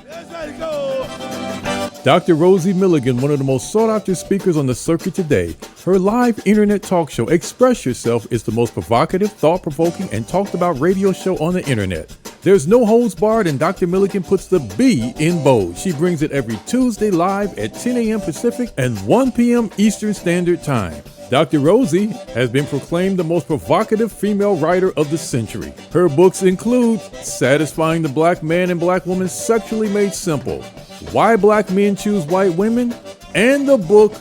Let's go. Dr. Rosie Milligan, one of the most sought-after speakers on the circuit today. Her live internet talk show, Express Yourself, is the most provocative, thought-provoking, and talked-about radio show on the internet. There's no holds barred, and Dr. Milligan puts the B in bold. She brings it every Tuesday live at 10 a.m. Pacific and 1 p.m. Eastern Standard Time. Dr. Rosie has been proclaimed the most provocative female writer of the century. Her books include Satisfying the Black Man and Black Woman Sexually Made Simple, Why Black Men Choose White Women, and the book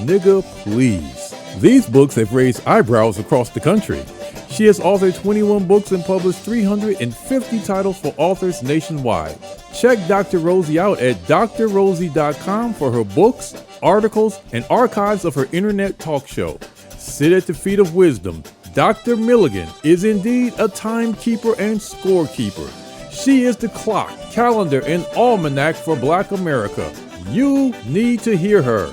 Nigga Please. These books have raised eyebrows across the country. She has authored 21 books and published 350 titles for authors nationwide. Check Dr. Rosie out at drrosie.com for her books, articles, and archives of her internet talk show. Sit at the feet of wisdom. Dr. Milligan is indeed a timekeeper and scorekeeper. She is the clock, calendar, and almanac for Black America. You need to hear her.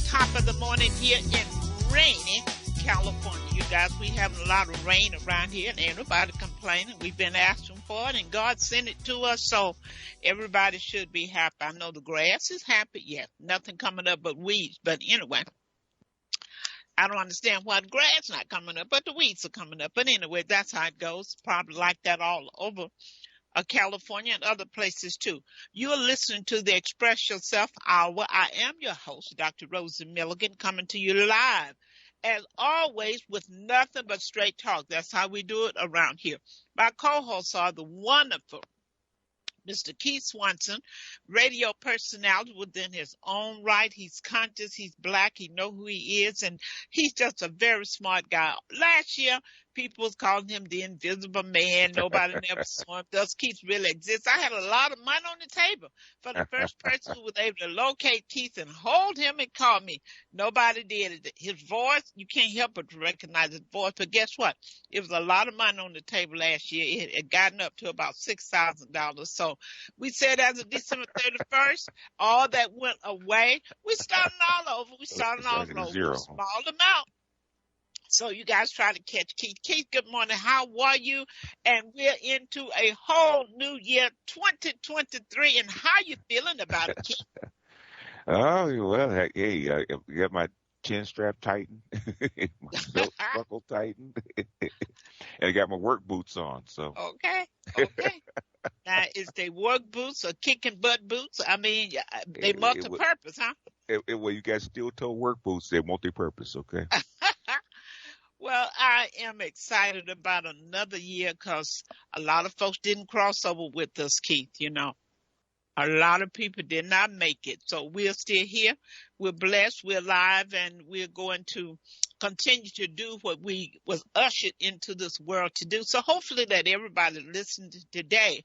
Top of the morning here in rainy California. You guys, we having a lot of rain around here and ain't nobody complaining. We've been asking for it and God sent it to us, so everybody should be happy. I know the grass is happy, yes. Nothing coming up but weeds. But anyway, I don't understand why the grass not coming up, but the weeds are coming up. But anyway, that's how it goes. Probably like that all over California and other places too. You're listening to the Express Yourself Hour. I am your host, Dr. Rosie Milligan, coming to you live, as always, with nothing but straight talk. That's how we do it around here. My co-hosts are the wonderful Mr. Keith Swanson, radio personality within his own right. He's conscious, he's Black, he know who he is, and he's just a very smart guy. Last year, people was calling him the invisible man. Nobody never saw him. Does Keith really exist? I had a lot of money on the table for the first person who was able to locate Keith and hold him and call me. Nobody did it. His voice, you can't help but recognize his voice. But guess what? It was a lot of money on the table last year. It had gotten up to about $6,000. So we said as of December 31st, all that went away. We starting all over. We starting all over. Zero. Small amount. So you guys try to catch Keith. Keith, good morning. How are you? And we're into a whole new year, 2023. And how you feeling about it, Keith? Oh, well, hey, I got my chin strap tightened, my belt buckle tightened, and I got my work boots on. So Okay. Now, is they work boots or kicking butt boots? I mean, they multi-purpose, huh? Well, you got steel-toe work boots. They're multi-purpose, okay? Well, I am excited about another year because a lot of folks didn't cross over with us, Keith, you know. A lot of people did not make it. So we're still here. We're blessed. We're alive, and we're going to continue to do what we was ushered into this world to do. So hopefully that everybody listening today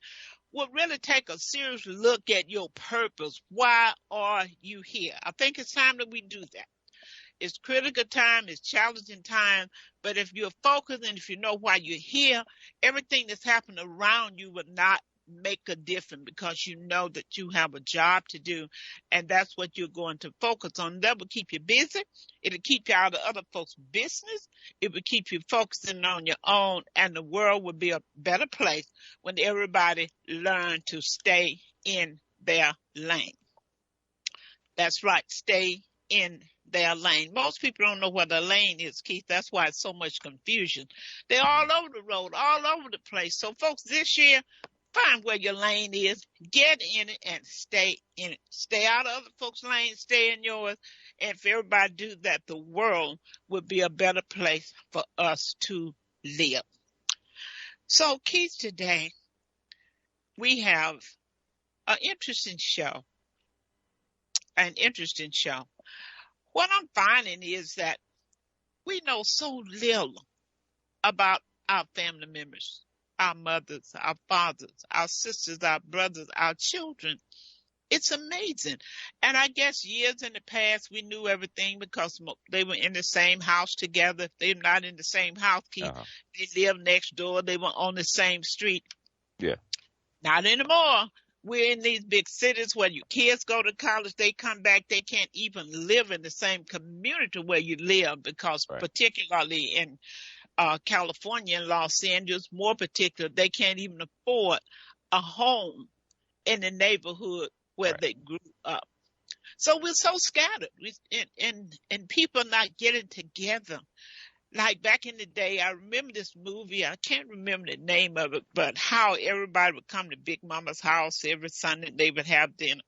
will really take a serious look at your purpose. Why are you here? I think it's time that we do that. It's critical time, it's challenging time, but if you're focused and if you know why you're here, everything that's happening around you will not make a difference because you know that you have a job to do, and that's what you're going to focus on. That will keep you busy. It'll keep you out of other folks' business. It will keep you focusing on your own, and the world will be a better place when everybody learn to stay in their lane. That's right, stay in their lane. Most people don't know what a lane is, Keith. That's why it's so much confusion. They're all over the road, all over the place. So, folks, this year, find where your lane is, get in it, and stay in it. Stay out of other folks' lanes, stay in yours. And if everybody do that, the world would be a better place for us to live. So, Keith, today, we have an interesting show. What I'm finding is that we know so little about our family members, our mothers, our fathers, our sisters, our brothers, our children. It's amazing. And I guess years in the past, we knew everything because they were in the same house together. If they're not in the same house, Keith, they live next door. They were on the same street. Yeah. Not anymore. We're in these big cities where your kids go to college, they come back, they can't even live in the same community where you live because particularly in California and Los Angeles, more particular, they can't even afford a home in the neighborhood where Right. they grew up. So we're so scattered, and people are not getting together. Like back in the day, I remember this movie. I can't remember the name of it, but how everybody would come to Big Mama's house every Sunday. They would have dinner.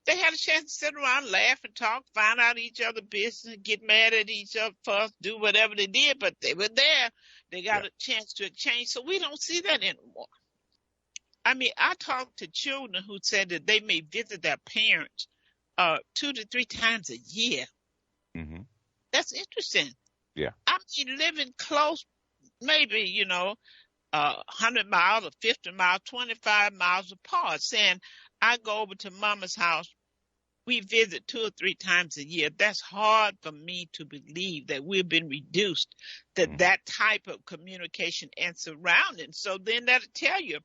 They had a chance to sit around, laugh and talk, find out each other's business, get mad at each other, fuss, do whatever they did, but they were there. They got Yeah. a chance to exchange. So we don't see that anymore. I mean, I talked to children who said that they may visit their parents 2 to 3 times a year. Hmm. That's interesting. Yeah. I mean, living close, maybe, 100 miles or 50 miles, 25 miles apart, saying, I go over to mama's house. We visit 2 or 3 times a year. That's hard for me to believe that we've been reduced to Hmm. that type of communication and surrounding. So then that'll tell you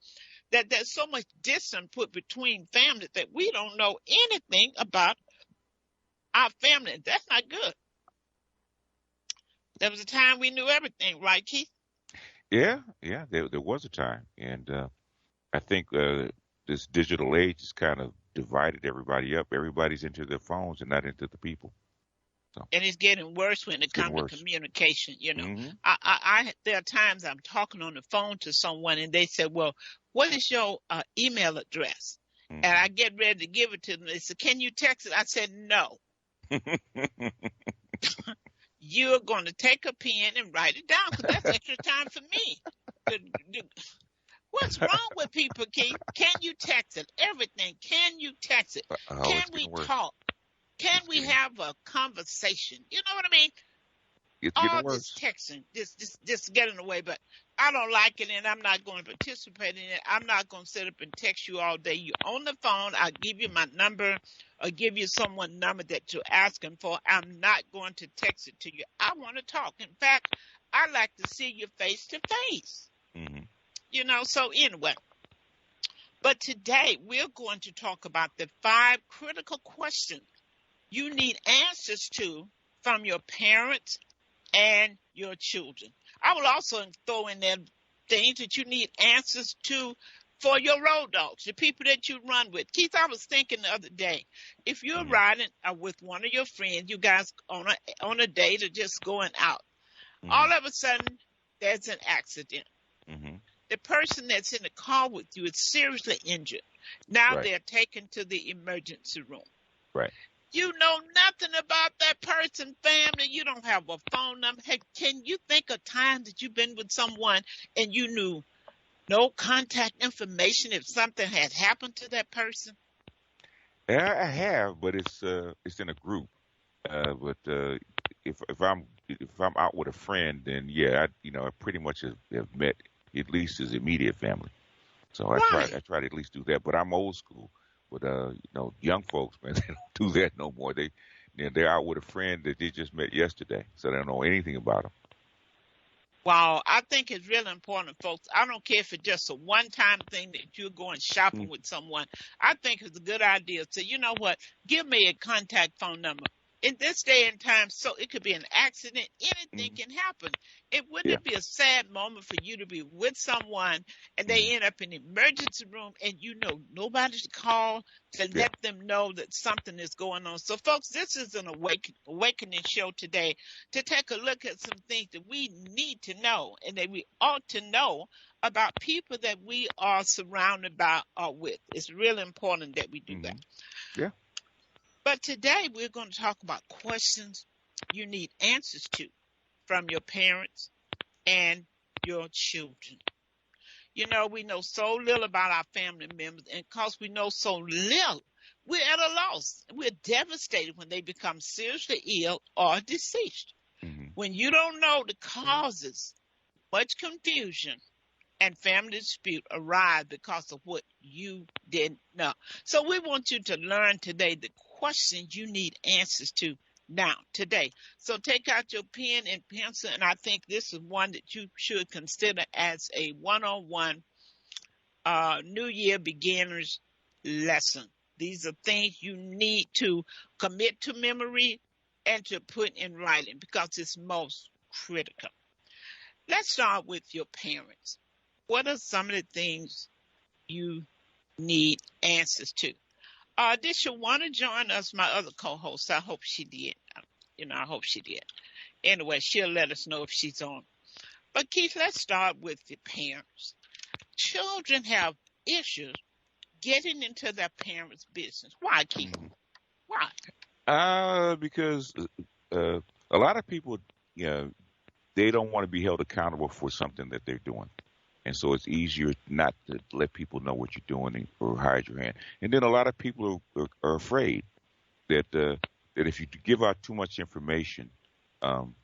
that there's so much distance put between families that we don't know anything about our family. That's not good. There was a time we knew everything, right, Keith? Yeah. Yeah. There was a time, and I think this digital age has kind of divided everybody up. Everybody's into their phones and not into the people. So And it's getting worse when it it's getting comes to worse. communication. Hmm. There are times I'm talking on the phone to someone and they say, well, what is your email address? And Hmm. I get ready to give it to them. They said, can you text it? I said, no, you're going to take a pen and write it down because that's extra time for me. To do. What's wrong with people, Keith? Can you text it? Everything. Can you text it? Oh, Can it's we getting worse. talk? Can It's we getting have a conversation? You know what I mean? it's getting All this worse. texting, this getting away, but I don't like it and I'm not going to participate in it. I'm not going to sit up and text you all day. You're on the phone. I'll give you my number or give you someone's number that you're asking for. I'm not going to text it to you. I want to talk. In fact, I like to see you face to face, Hmm. so anyway. But today we're going to talk about the 5 critical questions you need answers to from your parents and your children. I will also throw in there things that you need answers to for your road dogs, the people that you run with. Keith, I was thinking the other day, if you're Hmm. riding with one of your friends, you guys on a date or just going out, Hmm. all of a sudden there's an accident. Hmm. The person that's in the car with you is seriously injured. Now Right. they're taken to the emergency room. Right. You know nothing about that person, family. You don't have a phone number. Hey, can you think of times that you've been with someone and you knew no contact information if something had happened to that person? Yeah, I have, but it's in a group. But if I'm out with a friend, then yeah, I pretty much have met at least his immediate family. So I Right. try to at least do that. But I'm old school. But young folks, man, they don't do that no more. They're out with a friend that they just met yesterday, so they don't know anything about them. Wow, I think it's really important, folks. I don't care if it's just a one-time thing that you're going shopping with someone. I think it's a good idea to, you know what, give me a contact phone number. In this day and time, so it could be an accident, anything Hmm. can happen. Wouldn't Yeah. it be a sad moment for you to be with someone and Hmm. they end up in the emergency room and you know nobody to call to Yeah. let them know that something is going on. So, folks, this is an awakening show today to take a look at some things that we need to know and that we ought to know about people that we are surrounded by or with. It's really important that we do that. Hmm. Yeah. But today we're going to talk about questions you need answers to from your parents and your children. We know so little about our family members, and because we know so little, we're at a loss. We're devastated when they become seriously ill or deceased. Hmm. When you don't know the causes, much confusion and family dispute arise because of what you didn't know. So we want you to learn today the questions you need answers to now, today. So take out your pen and pencil, and I think this is one that you should consider as a one-on-one New Year beginners lesson. These are things you need to commit to memory and to put in writing because it's most critical. Let's start with your parents. What are some of the things you need answers to? Did she want to join us, my other co-host? I hope she did. I hope she did. Anyway, she'll let us know if she's on. But Keith, let's start with the parents. Children have issues getting into their parents' business. Why, Keith? Mhm. Why? Because a lot of people, you know, they don't want to be held accountable for something that they're doing. And so it's easier not to let people know what you're doing or hide your hand. And then a lot of people are afraid that that if you give out too much information, um,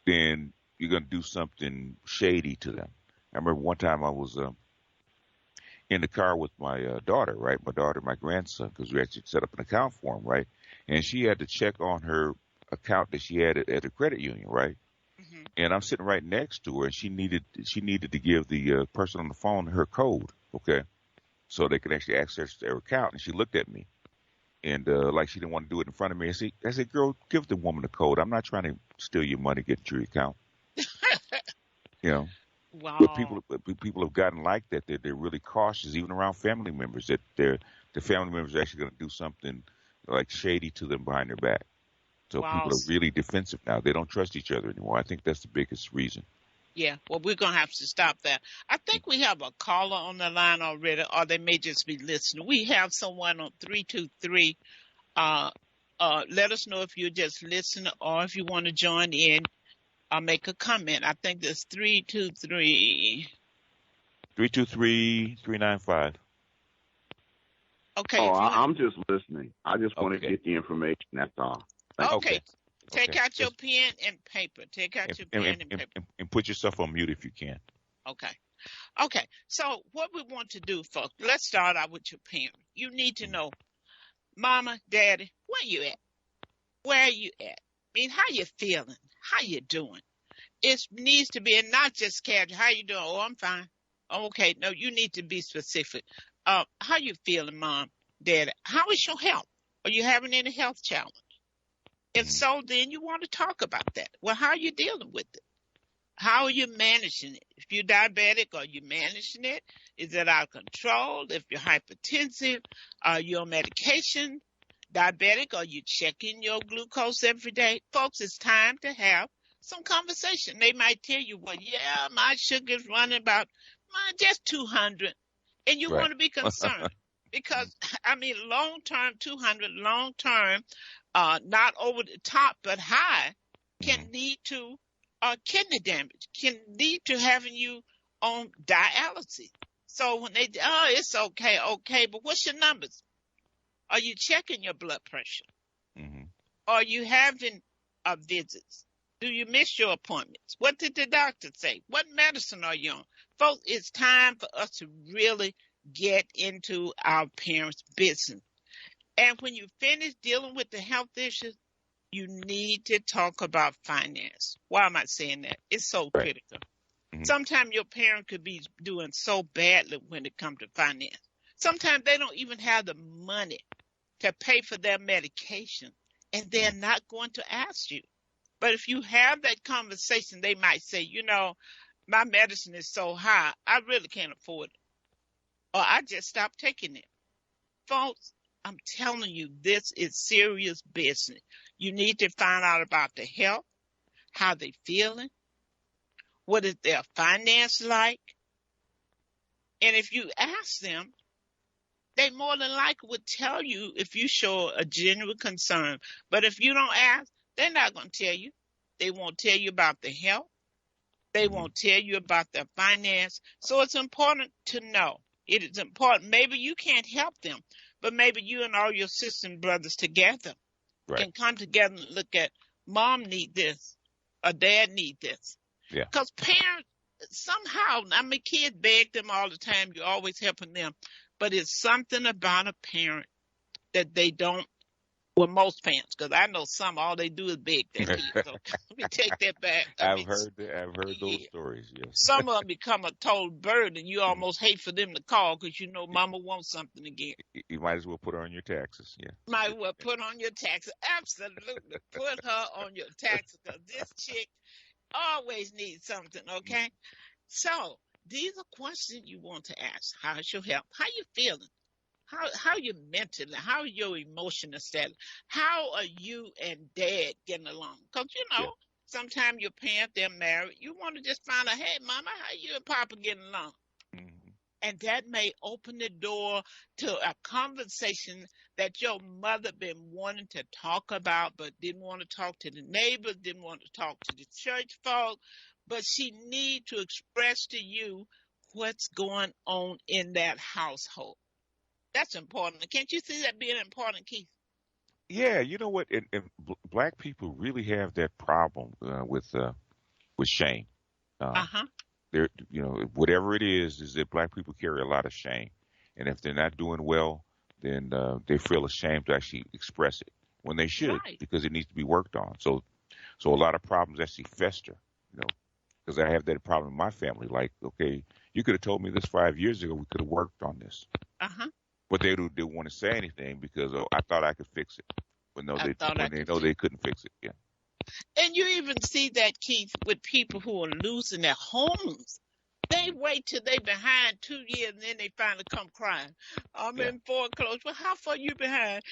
then you're going to do something shady to them. I remember one time I was in the car with my daughter, right? My daughter, my grandson, because we actually set up an account for him, right? And she had to check on her account that she had at a credit union, right? Hmm. And I'm sitting right next to her, and she needed to give the person on the phone her code, okay, so they could actually access their account. And she looked at me, and like she didn't want to do it in front of me. I said, girl, give the woman the code. I'm not trying to steal your money, get into your account, you know. But Wow. people have gotten like that. They're really cautious, even around family members. That the family members are actually going to do something like shady to them behind their back. So Wow. people are really defensive now. They don't trust each other anymore. I think that's the biggest reason. Yeah, well, we're going to have to stop that. I think we have a caller on the line already, or they may just be listening. We have someone on 323. Uh, Let us know if you're just listening or if you want to join in or make a comment. I think there's 323. 323-395. Okay, Oh, if you I'm just listening. I just want to Okay. get the information. That's all. Thank you. okay, Okay. take Okay. out your Just pen and paper. Take out and, your and, pen and and, paper. and put yourself on mute if you can. Okay. Okay. So what we want to do, folks, let's start out with your parent. You need to Mhm. know, Mama, Daddy, where you at? Where you at? I mean, how you feeling? How you doing? It needs to be, and not just casual. How you doing? Oh, I'm fine. Oh, okay. No, you need to be specific. How you feeling, Mom, Dad? How is your health? Are you having any health challenge? If Mhm. so, then you want to talk about that. Well, how are you dealing with it? How are you managing it? If you're diabetic, are you managing it? Is it out of control? If you're hypertensive, are you on medication? Diabetic, are you checking your glucose every day? Folks, it's time to have some conversation. They might tell you, well, yeah, my sugar's running about just 200. And you Right. want to be concerned Mhm. because, I mean, long term, 200, long term, not over the top, but high, can Mhm. lead to kidney damage, can lead to having you on dialysis. So when they, oh, it's okay, okay, but what's your numbers? Are you checking your blood pressure? Mhm. Are you having visits? Do you miss your appointments? What did the doctor say? What medicine are you on? Folks, it's time for us to really get into our parents' business. And when you finish dealing with the health issues, you need to talk about finance. Why am I saying that? It's so Right. critical. Mhm. Sometimes your parent could be doing so badly when it comes to finance. Sometimes they don't even have the money to pay for their medication, and they're Mhm. not going to ask you. But if you have that conversation, they might say, my medicine is so high, I really can't afford it, or I just stopped taking it. Folks, I'm telling you, this is serious business. You need to find out about the health, how they feeling, what is their finance like, and if you ask them, they more than likely would tell you if you show a genuine concern. But if you don't ask, they're not going to tell you. They won't tell you about the health. They Mhm. won't tell you about their finance. So it's important to know. It is important. Maybe you can't help them, but maybe you and all your sisters and brothers together Right. can come together and look at mom need this or dad need this. Yeah. Because parents, somehow, I mean, kids beg them all the time. You're always helping them. But it's something about a parent that they don't, well, most parents, because I know some, all they do is beg their kids. So let me take that back. I I've mean, heard I've heard those yeah, stories. Yes. some of them become a total burden. You Mhm. almost hate for them to call because you know mama wants something again. You might as well put her on your taxes. Yeah. Might well put on your taxes. Absolutely. Put her on your taxes because this chick, always need something, okay? So these are questions you want to ask. How's your health? How you feeling? How you mentally? How your emotional status? How are you and dad getting along? Because Yeah. sometimes your parents, they're married. You want to just find out, hey, mama, how you and papa getting along? Hmm. And that may open the door to a conversation that your mother been wanting to talk about, but didn't want to talk to the neighbors, didn't want to talk to the church folk, but she need to express to you what's going on in that household. That's important. Can't you see that being important, Keith? Yeah, you know what? And black people really have that problem with shame. Um, Uh-huh. whatever it is that black people carry a lot of shame, and if they're not doing well, then they feel ashamed to actually express it when they should, Right. because it needs to be worked on. So a lot of problems actually fester, you know, because I have that problem in my family. Like, okay, you could have told me this 5 years ago. We could have worked on this, Uh-huh. but they don't want to say anything because I thought I could fix it. When no, I thought I when they could know see. they couldn't fix it. Yeah. And you even see that, Keith, with people who are losing their homes. They Mhm. wait till they behind 2 years and then they finally come crying. I'm Yeah. in foreclosure. Well, how far you behind?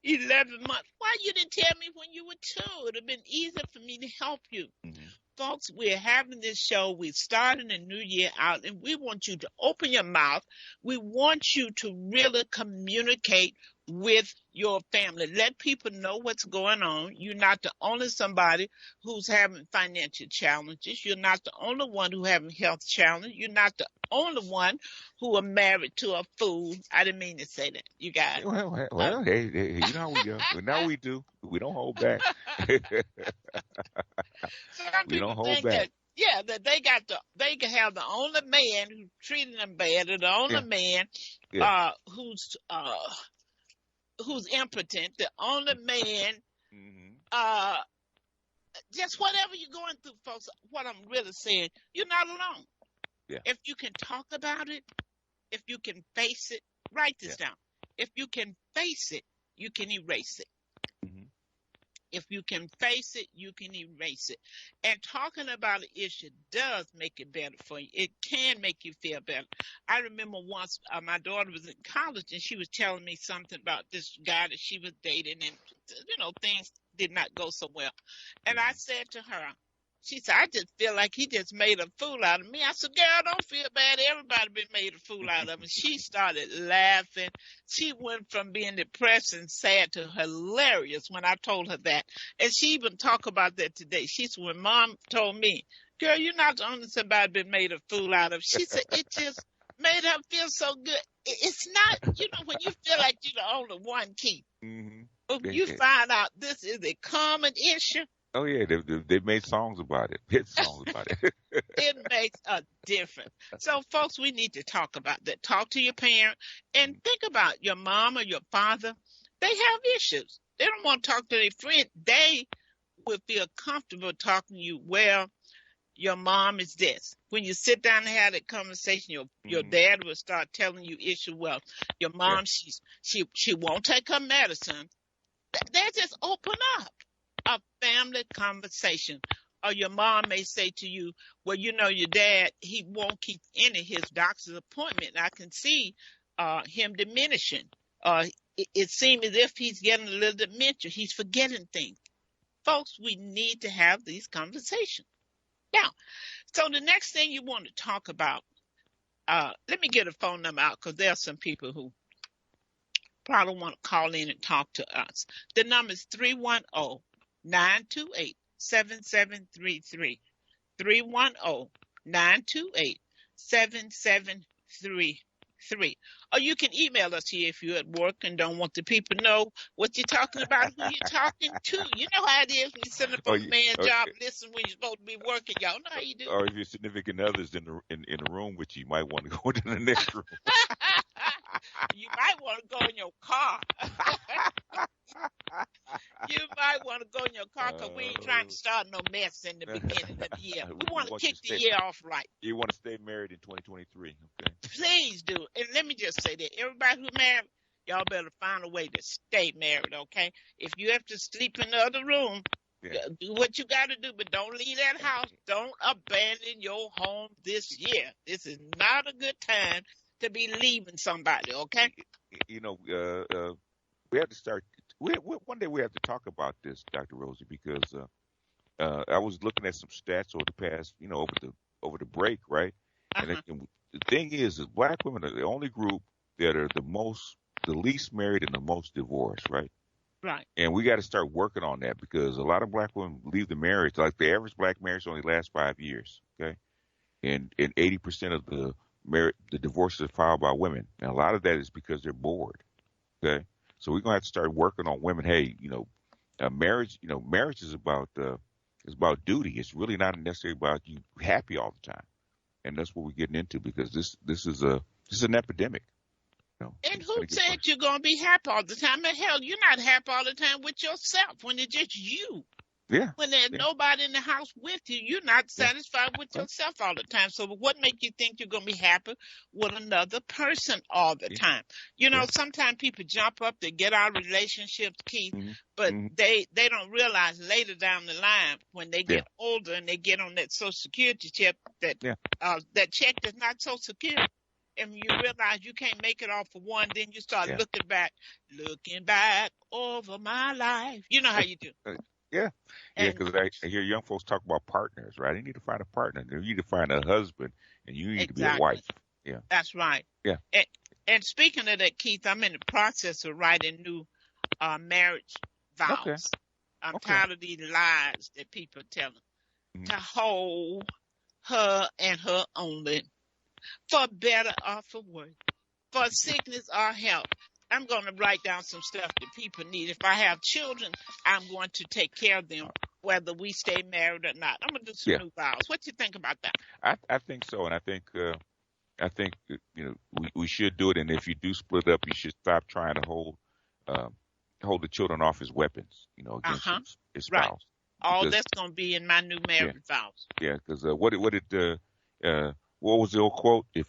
11 months. Why you didn't tell me when you were 2? It would have been easier for me to help you. Hmm. Folks, we're having this show. We're starting a new year out, and we want you to open your mouth. We want you to really communicate with your family. Let people know what's going on. You're not the only somebody who's having financial challenges. You're not the only one who having health challenges. You're not the only one who are married to a fool. I didn't mean to say that, you guys. Uh, Hey, you know how we go. Well, now we do. We don't hold back. Some We people don't hold think back. that, yeah, that they can have the only man who's treating them bad, or the only Yeah. man Yeah. who's impotent, the only man Hmm. uh just whatever you're going through, folks. What I'm really saying, you're not alone. Yeah. If you can talk about it, if you can face it, write Yeah. this down. If you can face it, you can erase it. Hmm. If you can face it, you can erase it. And talking about an issue does make it better for you. It can make you feel better. I remember once my daughter was in college and she was telling me something about this guy that she was dating, and things did not go so well. And I Hmm. said to her, she said, I just feel like he just made a fool out of me. I said, girl, don't feel bad. Everybody been made a fool out of him. She started laughing. She went from being depressed and sad to hilarious when I told her that. And she even talked about that today. She said, when mom told me, girl, you're not the only somebody been made a fool out of. She said, it just made her feel so good. It's not, when you feel like you're the only one, Keith. Hmm. If you find out this is a common issue, Oh yeah, they made songs about it, hit songs about it. it makes a difference. So, folks, we need to talk about that. Talk to your parent and think about your mom or your father. They have issues. They don't want to talk to their friend. They would feel comfortable talking to you. Well, your mom is this. When you sit down and have that conversation, your Hmm. dad will start telling you issue. Well, your Yeah. mom, she won't take her medicine. They just open up a family conversation. Or your mom may say to you, well, your dad, he won't keep any of his doctor's appointment. And I can see him diminishing. It seems as if he's getting a little dementia. He's forgetting things. Folks, we need to have these conversations. Now, so the next thing you want to talk about, let me get a phone number out because there are some people who probably want to call in and talk to us. The number is 310-928-7733. 310-928-7733. Or you can email us here if you're at work and don't want the people to know what you're talking about, who you're talking to. You know how it is when you send up Or, on a man's job, listen when you're supposed to be working. Y'all know how you do. or if your significant other's in the room with you might want to go into the next room. You might want to go in your car. You might want to go in your car because we ain't trying to start no mess in the beginning of the year. We want to kick the year off right. You want to stay married in 2023, okay? Please do. And let me just say that everybody who's married, y'all better find a way to stay married, okay? If you have to sleep in the other room, Yeah. Do what you got to do, but don't leave that house. Don't abandon your home this year. This is not a good time to be leaving somebody, okay? You know, we have to start. One day we have to talk about this, Dr. Rosie, because I was looking at some stats over the past, over the break, right? Uh-huh. And the thing is black women are the only group that are the least married and the most divorced, right? Right. And we got to start working on that because a lot of black women leave the marriage. Like the average black marriage only lasts 5 years, okay? And 80% of the divorces are filed by women, and a lot of that is because they're bored, okay? So we're gonna have to start working on women. Hey, marriage. Marriage is about duty. It's really not necessarily about you happy all the time, and that's what we're getting into because this is an epidemic. And It's who gonna get said worse. you're going to be happy all the time? And hell, you're not happy all the time with yourself when it's just you. Yeah, When there's yeah, nobody in the house with you, you're not yeah. satisfied with Right. yourself all the time. So what makes you think you're going to be happy with another person all the Yeah, time? yeah. Sometimes people jump up to get out of relationships, Keith, Mm-hmm. but Mm-hmm. they don't realize later down the line when they Yeah, get older and they get on that Social Security check that yeah, that check is not so secure. And you realize you can't make it off of one, then you start yeah. looking back over my life. You know how you do. Uh, Yeah, yeah, And because I hear young folks talk about partners, right? You need to find a partner. You need to find a husband, and you need to be a exactly. wife. Yeah, That's right. yeah. And, and speaking of that, Keith, I'm in the process of writing new marriage Okay, vows. I'm okay. tired of these lies that people are telling. Hmm. To hold her and her only, for better or for worse, for sickness or health. I'm going to write down some stuff that people need. If I have children, I'm going to take care of them, whether we stay married or not. I'm going to do some Yeah, new vows. What you think about that? I think so, and I think we should do it. And if you do split up, you should stop trying to um, hold the children off as weapons, against Uh-huh. his Right. spouse. All Because that's going to be in my new yeah, marriage vows. yeah, because what was the old quote? If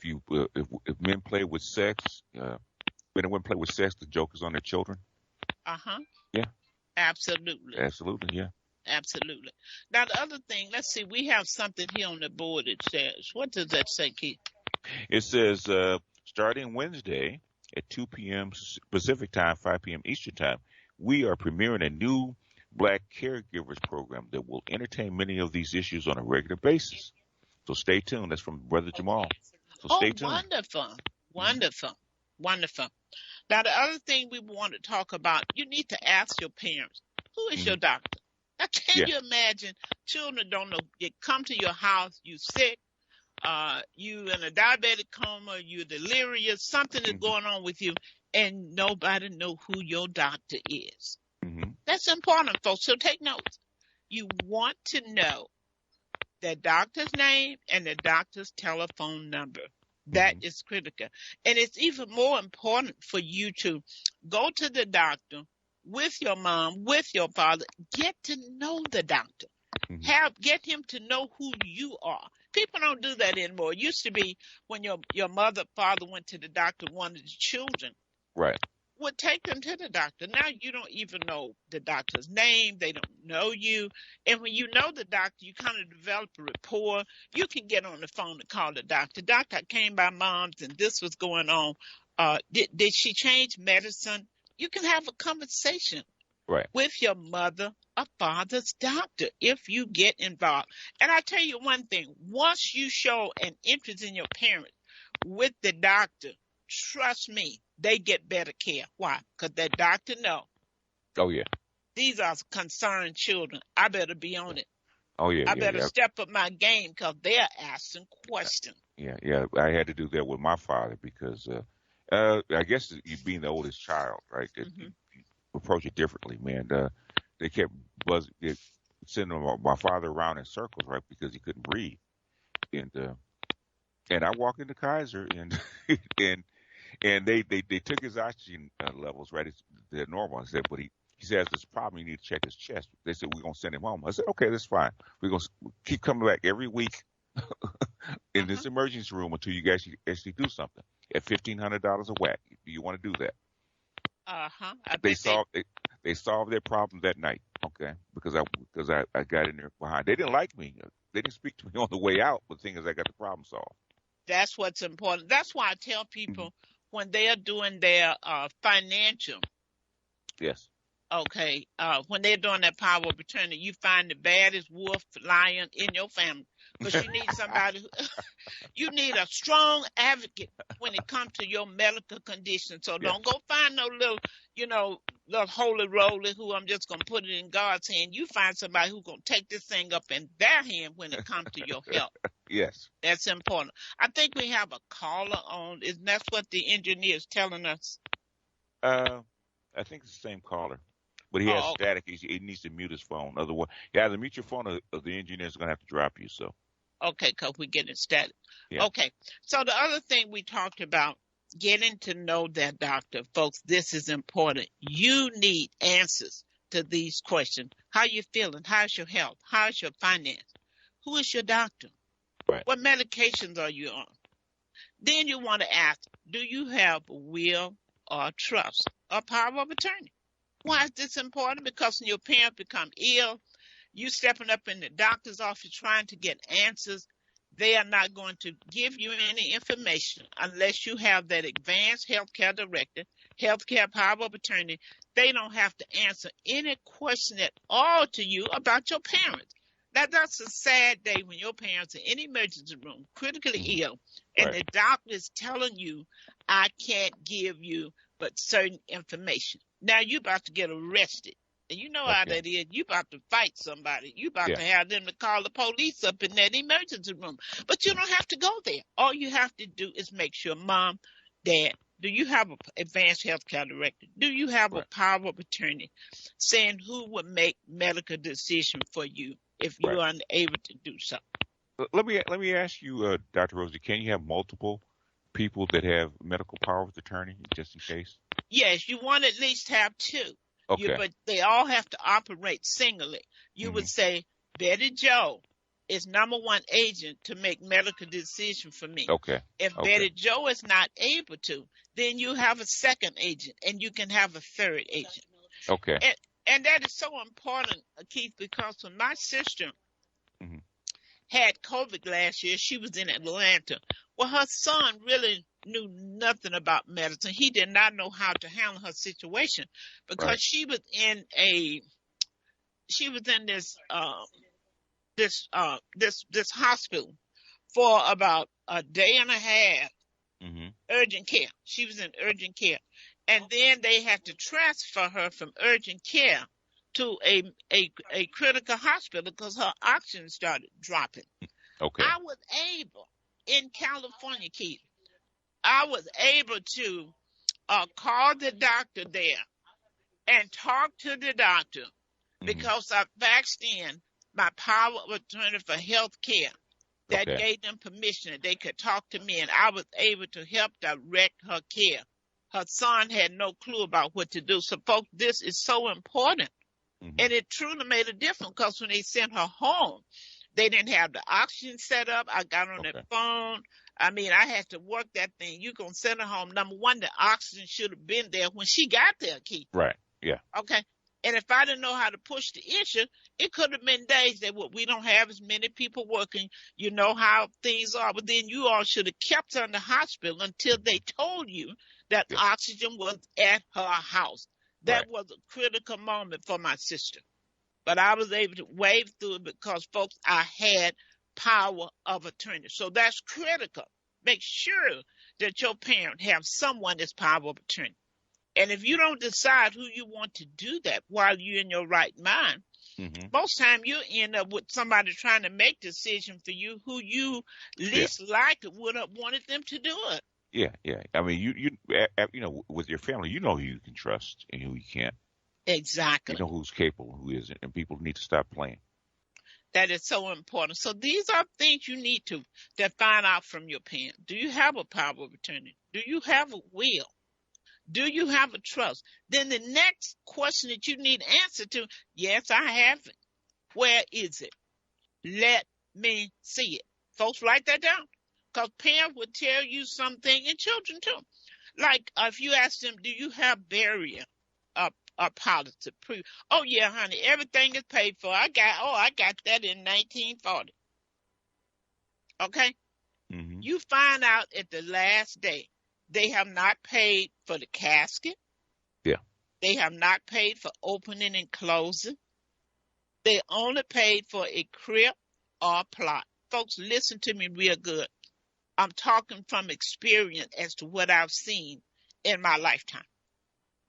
men play with sex, men and women play with sex, the joke is on their children. Uh-huh. Yeah, Absolutely. absolutely, yeah. Absolutely. Now, the other thing, let's see, we have something here on the board that says, what does that say, Keith? It says starting Wednesday at 2 p.m. Pacific time, 5 p.m. Eastern time, we are premiering a new Black caregivers program that will entertain many of these issues on a regular basis. So stay tuned. That's from Brother Jamal. So Oh, stay tuned. wonderful. Hmm. Wonderful. Wonderful. Now, the other thing we want to talk about, you need to ask your parents, who is Hmm. your doctor? Now, can Yeah. you imagine children don't know, they come to your house, you sick, you in a diabetic coma, you delirious, something is Hmm. going on with you, and nobody know who your doctor is. Hmm. That's important, folks. So take notes. You want to know the doctor's name and the doctor's telephone number. That Hmm. is critical. And it's even more important for you to go to the doctor with your mom, with your father, get to know the doctor. Hmm. Get him to know who you are. People don't do that anymore. It used to be when your mother, father went to the doctor, one of the children Right. would take them to the doctor. Now you don't even know the doctor's name. They don't know you. And when you know the doctor, you kind of develop a rapport. You can get on the phone and call the doctor. Doctor, I came by mom's and this was going on. Did she change medicine? You can have a conversation Right. with your mother or father's doctor if you get involved. And I tell you one thing, once you show an interest in your parents with the doctor, trust me, they get better care. Why? Because that doctor know Oh yeah. these are concerned children. I better be on it. Oh yeah. I Yeah. better Yeah. step up my game because they're asking questions. Yeah. Yeah. I had to do that with my father because I guess you being the oldest child, right? That Hmm. you approach it differently, man. They kept sending my father around in circles, right? Because he couldn't breathe, and I walked into Kaiser and and they took his oxygen levels, right? They're normal. I said, but he says this problem. You need to check his chest. They said we're gonna send him home. I said, okay, that's fine. We're gonna keep coming back every week in Uh-huh. this emergency room until you guys actually do something. At $1,500 a whack, do you want to do that? Uh-huh. I They bet they solved they solved their problem that night. Okay, because I got in there behind. They didn't like me. They didn't speak to me on the way out, but thing is, I got the problem solved. That's what's important. That's why I tell Hmm. people when they are doing their financial, Yes. okay, when they're doing that power of attorney, you find the baddest wolf lion in your family because you need somebody. You need a strong advocate when it comes to your medical condition. So Yes. don't go find no little, little holy roly who I'm just gonna put it in God's hand. You find somebody who's gonna take this thing up in their hand when it comes to your health. Yes. That's important. I think we have a caller on. Is that's what the engineer is telling us? Uh, I think it's the same caller, but he has Oh, static. He needs to mute his phone. Otherwise, you either mute your phone or the engineer's going to have to drop you. So, okay, because we're getting static. yeah. Okay. So the other thing we talked about, getting to know that doctor, folks, this is important. You need answers to these questions. How you feeling? How's your health? How's your finance? Who is your doctor? Right. What medications are you on? Then you want to ask, do you have will or trust or power of attorney? Why is this important? Because when your parents become ill, you stepping up in the doctor's office trying to get answers, they are not going to give you any information unless you have that advanced healthcare director, healthcare power of attorney. They don't have to answer any question at all to you about your parents. That's a sad day when your parents are in the emergency room, critically Mhm. ill, and Right. the doctor is telling you, I can't give you but certain information. Now you're about to get arrested. And you know how Okay. that is. You about to fight somebody. You about Yeah. to have them to call the police up in that emergency room. But you don't have to go there. All you have to do is make sure, Mom, Dad, do you have an advanced healthcare director? Do you have a Right. power of attorney saying who would make medical decision for you if Right. you're unable to do so? Let me ask you, Dr. Rosie, can you have multiple people that have medical power of attorney just in case? Yes, you want to at least have two. Okay. But they all have to operate singly. You would say, Betty Joe is number one agent to make medical decision for me. Okay. If Okay. Betty Joe is not able to, then you have a second agent and you can have a third agent. Okay. And that is so important, Keith, because when my sister Mhm. had COVID last year, she was in Atlanta. Well, her son really knew nothing about medicine. He did not know how to handle her situation because Right. she was in this hospital for about a day and a half, Mhm. urgent care. She was in urgent care. And then they had to transfer her from urgent care to a critical hospital because her oxygen started dropping. Okay. I was able in California, Keith, I was able to call the doctor there and talk to the doctor Mhm. because I faxed in my power of attorney for health care that Okay. gave them permission that they could talk to me, and I was able to help direct her care. Her son had no clue about what to do. So, folks, this is so important. Mhm. And it truly made a difference because when they sent her home, they didn't have the oxygen set up. I got on Okay. that phone. I mean, I had to work that thing. You gonna send her home. Number one, the oxygen should have been there when she got there, Keith. Right. Yeah. Okay. And if I didn't know how to push the issue, it could have been days that we don't have as many people working. You know how things are. But then you all should have kept her in the hospital until they told you that Yeah. oxygen was at her house. That Right. was a critical moment for my sister. But I was able to wade through it because, folks, I had power of attorney. So that's critical. Make sure that your parent have someone that's power of attorney. And if you don't decide who you want to do that while you're in your right mind, Mhm. most time you end up with somebody trying to make decision for you who you least likely would have wanted them to do it. Yeah. Yeah. I mean, you know, with your family, you know who you can trust and who you can't. You Exactly. know who's capable, who isn't, and people need to stop playing. That is so important. So these are things you need to find out from your parent. Do you have a power of attorney? Do you have a will? Do you have a trust? Then the next question that you need answer to, yes, I have it. Where is it? Let me see it. Folks, write that down. Because parents will tell you something, and children too. Like if you ask them, do you have barrier policy. Oh yeah, honey, everything is paid for. I got that in 1940. Okay? Mm-hmm. You find out at the last day, they have not paid for the casket. Yeah. They have not paid for opening and closing. They only paid for a crib or a plot. Folks, listen to me real good. I'm talking from experience as to what I've seen in my lifetime.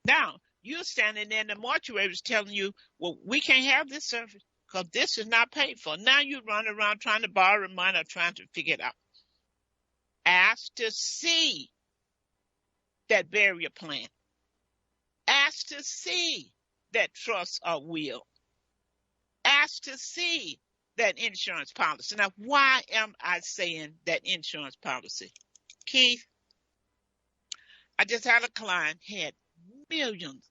Now, you're standing there in the mortuary telling you, well, we can't have this service because this is not paid for. Now you run around trying to borrow money or trying to figure it out. Ask to see that burial plan. Ask to see that trust or will. Ask to see that insurance policy. Now, why am I saying that insurance policy? Keith, I just had a client had millions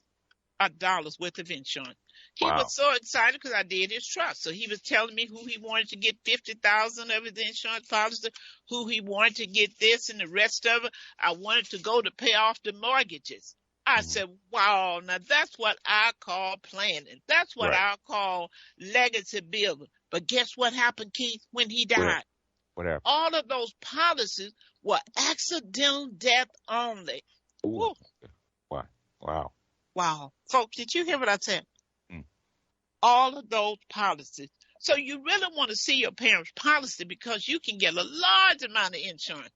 of dollars worth of insurance. He Wow. was so excited because I did his trust. So he was telling me who he wanted to get 50,000 of his insurance policy, who he wanted to get this and the rest of it. I wanted to go to pay off the mortgages. I said, wow, now that's what I call planning. That's what I call legacy building. But guess what happened, Keith, when he died? What happened? All of those policies were accidental death only. Ooh. Wow. Wow. Folks, did you hear what I said? Mm. All of those policies. So you really want to see your parents' policy because you can get a large amount of insurance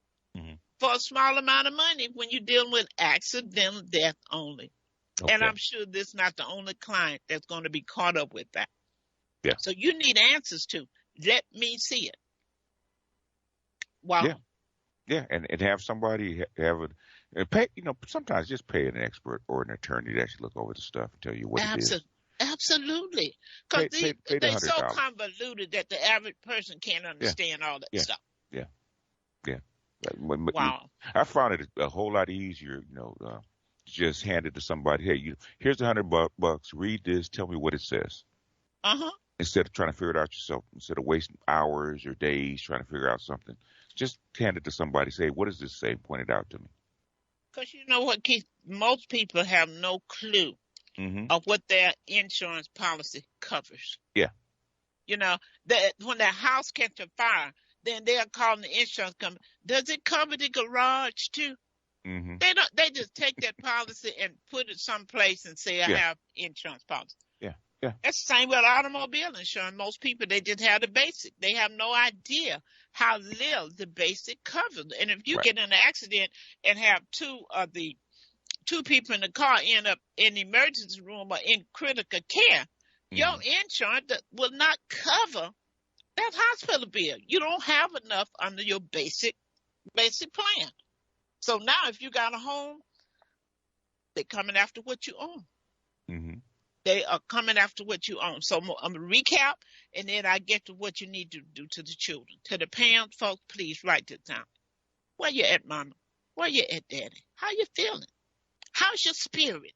for a small amount of money when you're dealing with accidental death only. Okay. And I'm sure this is not the only client that's going to be caught up with that. Yeah. So you need answers to. Let me see it. Wow. Yeah, and have somebody have a pay. Sometimes just pay an expert or an attorney to actually look over the stuff and tell you what it is. Absolutely. Because Pay they're so $100. convoluted that the average person can't understand all that stuff. Yeah. Wow. I found it a whole lot easier, just hand it to somebody. Hey, here's $100. Read this. Tell me what it says. Instead of trying to figure it out yourself, instead of wasting hours or days trying to figure out something, just hand it to somebody. Say, what does this say? Point it out to me. Because you know what, Keith? Most people have no clue of what their insurance policy covers. Yeah. When their house catches fire, then they're calling the insurance company. Does it cover the garage too? They don't. They just take that policy and put it someplace and say, I have insurance policy. Yeah. That's the same with automobile insurance. Most people, they just have the basic. They have no idea how little the basic covers. And if you get in an accident and have two people in the car end up in the emergency room or in critical care, your insurance will not cover that hospital bill. You don't have enough under your basic plan. So now if you got a home, they're coming after what you own. They are coming after what you own. So I'm going to recap, and then I get to what you need to do to the children. To the parents, folks, please write this down. Where you at, Mama? Where you at, Daddy? How you feeling? How's your spirit?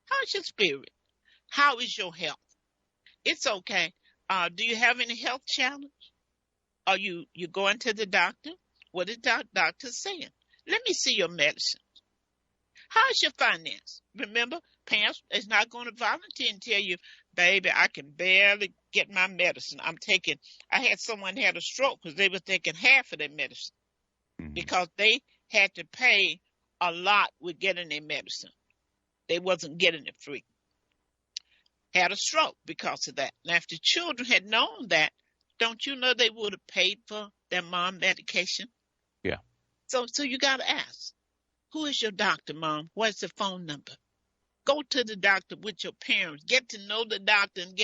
How's your spirit? How is your health? It's okay. Do you have any health challenge? Are you going to the doctor? What is the doctor saying? Let me see your medicine. How's your finance? Remember, parents is not going to volunteer and tell you, baby, I can barely get my medicine. I had someone had a stroke because they were taking half of their medicine because they had to pay a lot with getting their medicine. They wasn't getting it free. Had a stroke because of that. Now, if the children had known that, don't you know they would have paid for their mom medication? Yeah. So you got to ask. Who is your doctor, Mom? What's the phone number? Go to the doctor with your parents. Get to know the doctor and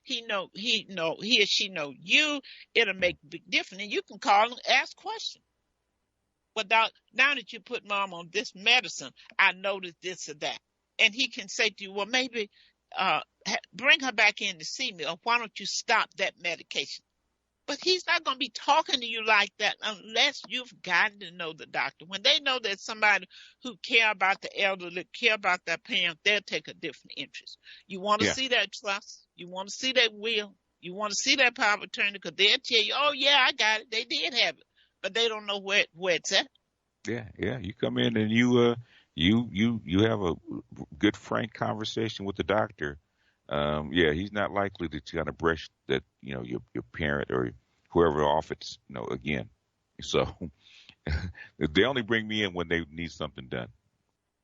he or she know you. It'll make a big difference. And you can call and ask questions. But now that you put Mom on this medicine, I noticed this or that. And he can say to you, well, maybe bring her back in to see me, or why don't you stop that medication? But he's not going to be talking to you like that unless you've gotten to know the doctor. When they know there's somebody who care about the elderly, care about their parents, they'll take a different interest. You want to see that trust. You want to see that will. You want to see that power of attorney because they'll tell you, oh, yeah, I got it. They did have it. But they don't know where it's at. Yeah. You come in and you You have a good frank conversation with the doctor. Yeah, he's not likely to kind of brush that, your parent or whoever off it's, again. So they only bring me in when they need something done.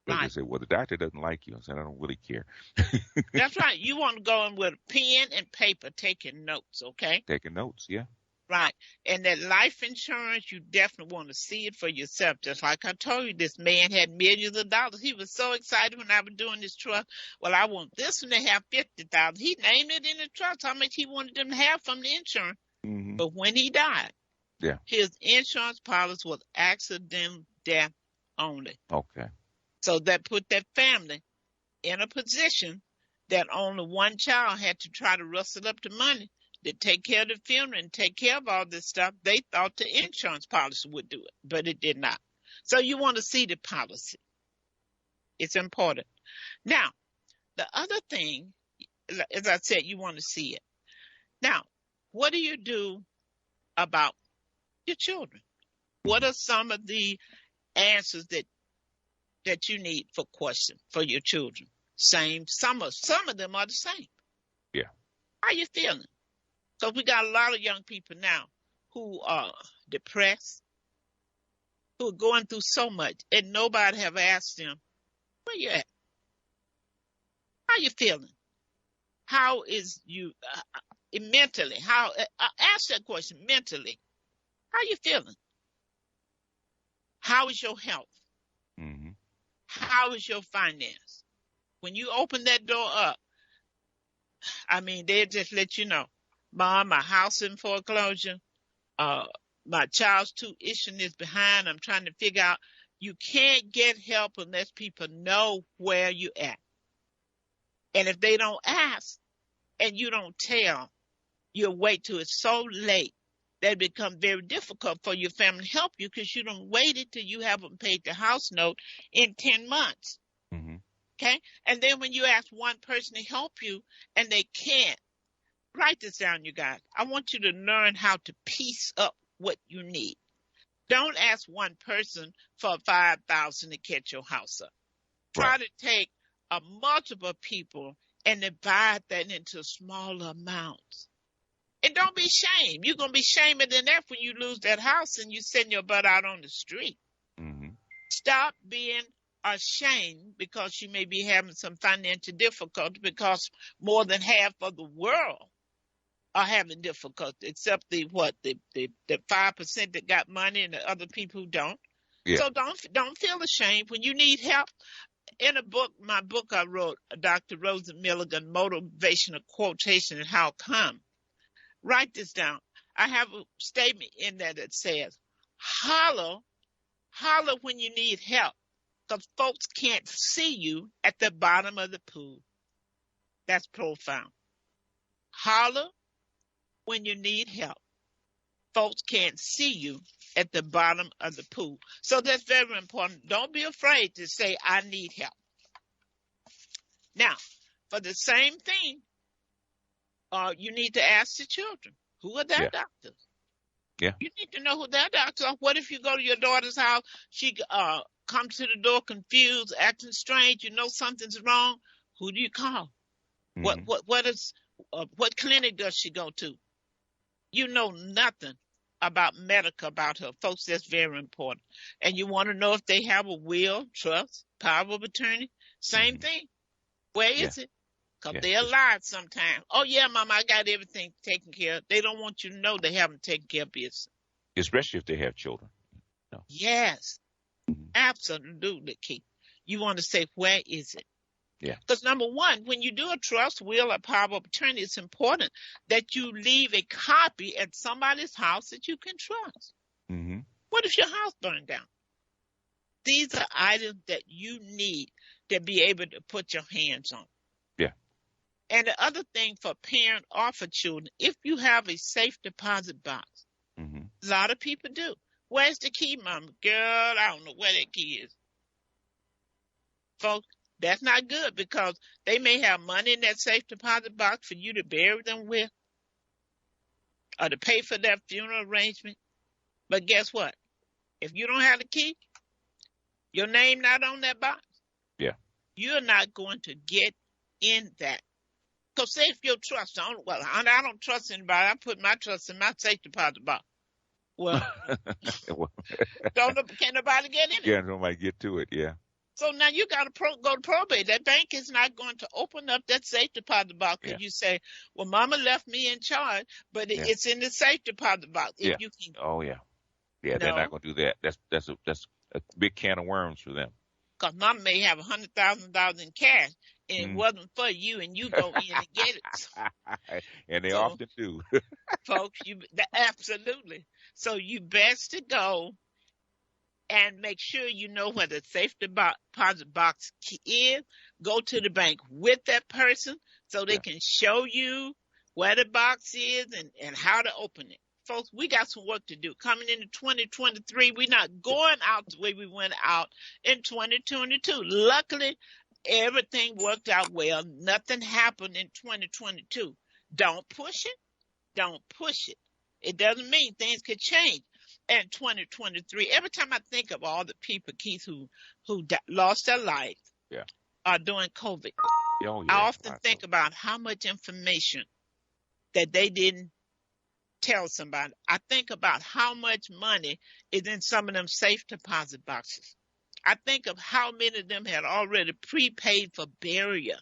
Because they Right. say, well, the doctor doesn't like you. I said, I don't really care. That's right. You want to go in with a pen and paper taking notes, okay? Taking notes, yeah. Right. And that life insurance, you definitely want to see it for yourself. Just like I told you, this man had millions of dollars. He was so excited when I was doing this trust. Well, I want this one to have 50,000. He named it in the trust how much he wanted them to have from the insurance. Hmm. But when he died, Yeah. his insurance policy was accidental death only. Okay. So that put that family in a position that only one child had to try to rustle up the money to take care of the funeral and take care of all this stuff. They thought the insurance policy would do it, but it did not. So you want to see the policy. It's important. Now, the other thing, as I said, you want to see it. Now, what do you do about your children? What are some of the answers that you need for questions for your children? Same. Some of them are the same. Yeah. How you feeling? So we got a lot of young people now who are depressed, who are going through so much, and nobody have asked them, where you at? How you feeling? How is you mentally? How ask that question mentally. How you feeling? How is your health? Hmm. How is your finance? When you open that door up, I mean, they'll just let you know, Mom, my house in foreclosure. My child's tuition is behind. I'm trying to figure out. You can't get help unless people know where you at. And if they don't ask and you don't tell, you'll wait till it's so late that it becomes very difficult for your family to help you because you don't waited till you haven't paid the house note in 10 months. Hmm. Okay? And then when you ask one person to help you and they can't, write this down, you guys. I want you to learn how to piece up what you need. Don't ask one person for 5,000 to catch your house up. Try Right. to take a multiple people and divide that into smaller amounts. And don't be shamed. You're gonna be shamed than that when you lose that house and you send your butt out on the street. Hmm. Stop being ashamed because you may be having some financial difficulty because more than half of the world are having difficulty, except the 5% that got money and the other people who don't. Yeah. So don't feel ashamed when you need help. In my book I wrote, Dr. Rosie Milligan, Motivational Quotation and How Come. Write this down. I have a statement in there that says, holler when you need help, because folks can't see you at the bottom of the pool. That's profound. Holler when you need help. Folks can't see you at the bottom of the pool. So that's very important. Don't be afraid to say, I need help. Now, for the same thing, you need to ask the children, who are their Yeah. doctors? Yeah. You need to know who their doctors are. What if you go to your daughter's house, she comes to the door confused, acting strange, you know something's wrong? Who do you call? Hmm. What clinic does she go to? You know nothing about medical about her. Folks, that's very important. And you want to know if they have a will, trust, power of attorney. Same Hmm. thing. Where Yeah. is it? Because Yeah. they're alive sometimes. Oh, yeah, Mama, I got everything taken care of. They don't want you to know they haven't taken care of business. Especially if they have children. No. Yes, Hmm. absolutely, Keith. You want to say, where is it? Yeah. Because number one, when you do a trust, will, or power of attorney, it's important that you leave a copy at somebody's house that you can trust. Hmm. What if your house burned down? These are items that you need to be able to put your hands on. Yeah. And the other thing for parent or for children, if you have a safe deposit box, Hmm. a lot of people do. Where's the key, Mama? Girl, I don't know where that key is. Folks, that's not good because they may have money in that safe deposit box for you to bury them with or to pay for their funeral arrangement. But guess what? If you don't have the key, Your name not on that box. Yeah. You're not going to get in that. Because say if your trust, I don't trust anybody. I put my trust in my safe deposit box. Well, Well, can't nobody get in it. yeah, nobody get to it. Yeah. So now you got to go to probate. That bank is not going to open up that safe deposit box because Yeah. you say, well, mama left me in charge, but Yeah. it's in the safe deposit box. If Yeah. you can, Oh yeah. Yeah, they're no, not going to do that. That's a big can of worms for them. because mama may have $100,000 in cash and it Mm. wasn't for you, and you go in and get it. And they So, often do. folks, absolutely. So you best to go and make sure you know where the safe deposit box is. Go to the bank with that person so they can show you where the box is and how to open it. Folks, we got some work to do. Coming into 2023, we're not going out the way we went out in 2022. Luckily, everything worked out well. Nothing happened in 2022. Don't push it. Don't push it. It doesn't mean things could change in 2023. Every time I think of all the people, Keith, who lost their life during COVID, Oh, yeah. I often think about how much information that they didn't tell somebody. I think about how much money is in some of them safe deposit boxes. I think of how many of them had already prepaid for burial.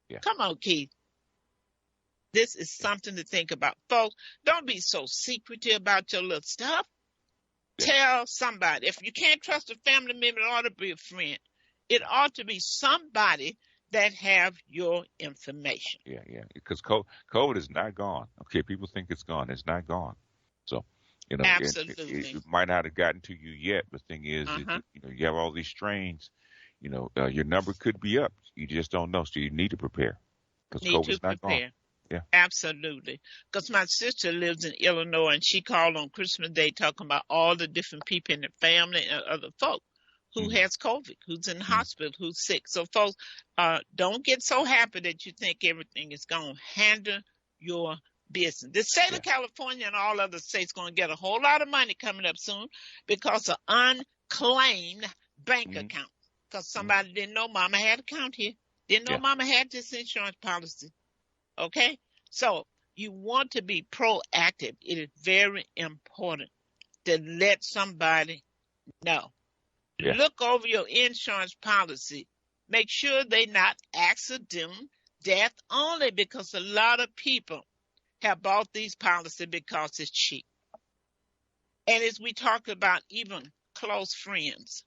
Yeah. Come on, Keith. This is something to think about. Folks, don't be so secretive about your little stuff. Yeah. Tell somebody. If you can't trust a family member, it ought to be a friend. It ought to be somebody that have your information. Yeah. Because COVID is not gone. Okay, people think it's gone. It's not gone. So, absolutely, it might not have gotten to you yet. But the thing is, you have all these strains. Your number could be up. You just don't know. So you need to prepare because COVID's not gone. Yeah, absolutely. Because my sister lives in Illinois, and she called on Christmas Day talking about all the different people in the family and other folk who has COVID, who's in the hospital, who's sick. So, folks, don't get so happy that you think everything is going to handle your business. The state of California and all other states going to get a whole lot of money coming up soon because of unclaimed bank account. Because somebody didn't know mama had an account here. Didn't know mama had this insurance policy. Okay? So you want to be proactive. It is very important to let somebody know. Yeah. Look over your insurance policy. Make sure they're not accident, death only, because a lot of people have bought these policies because it's cheap. And as we talk about even close friends,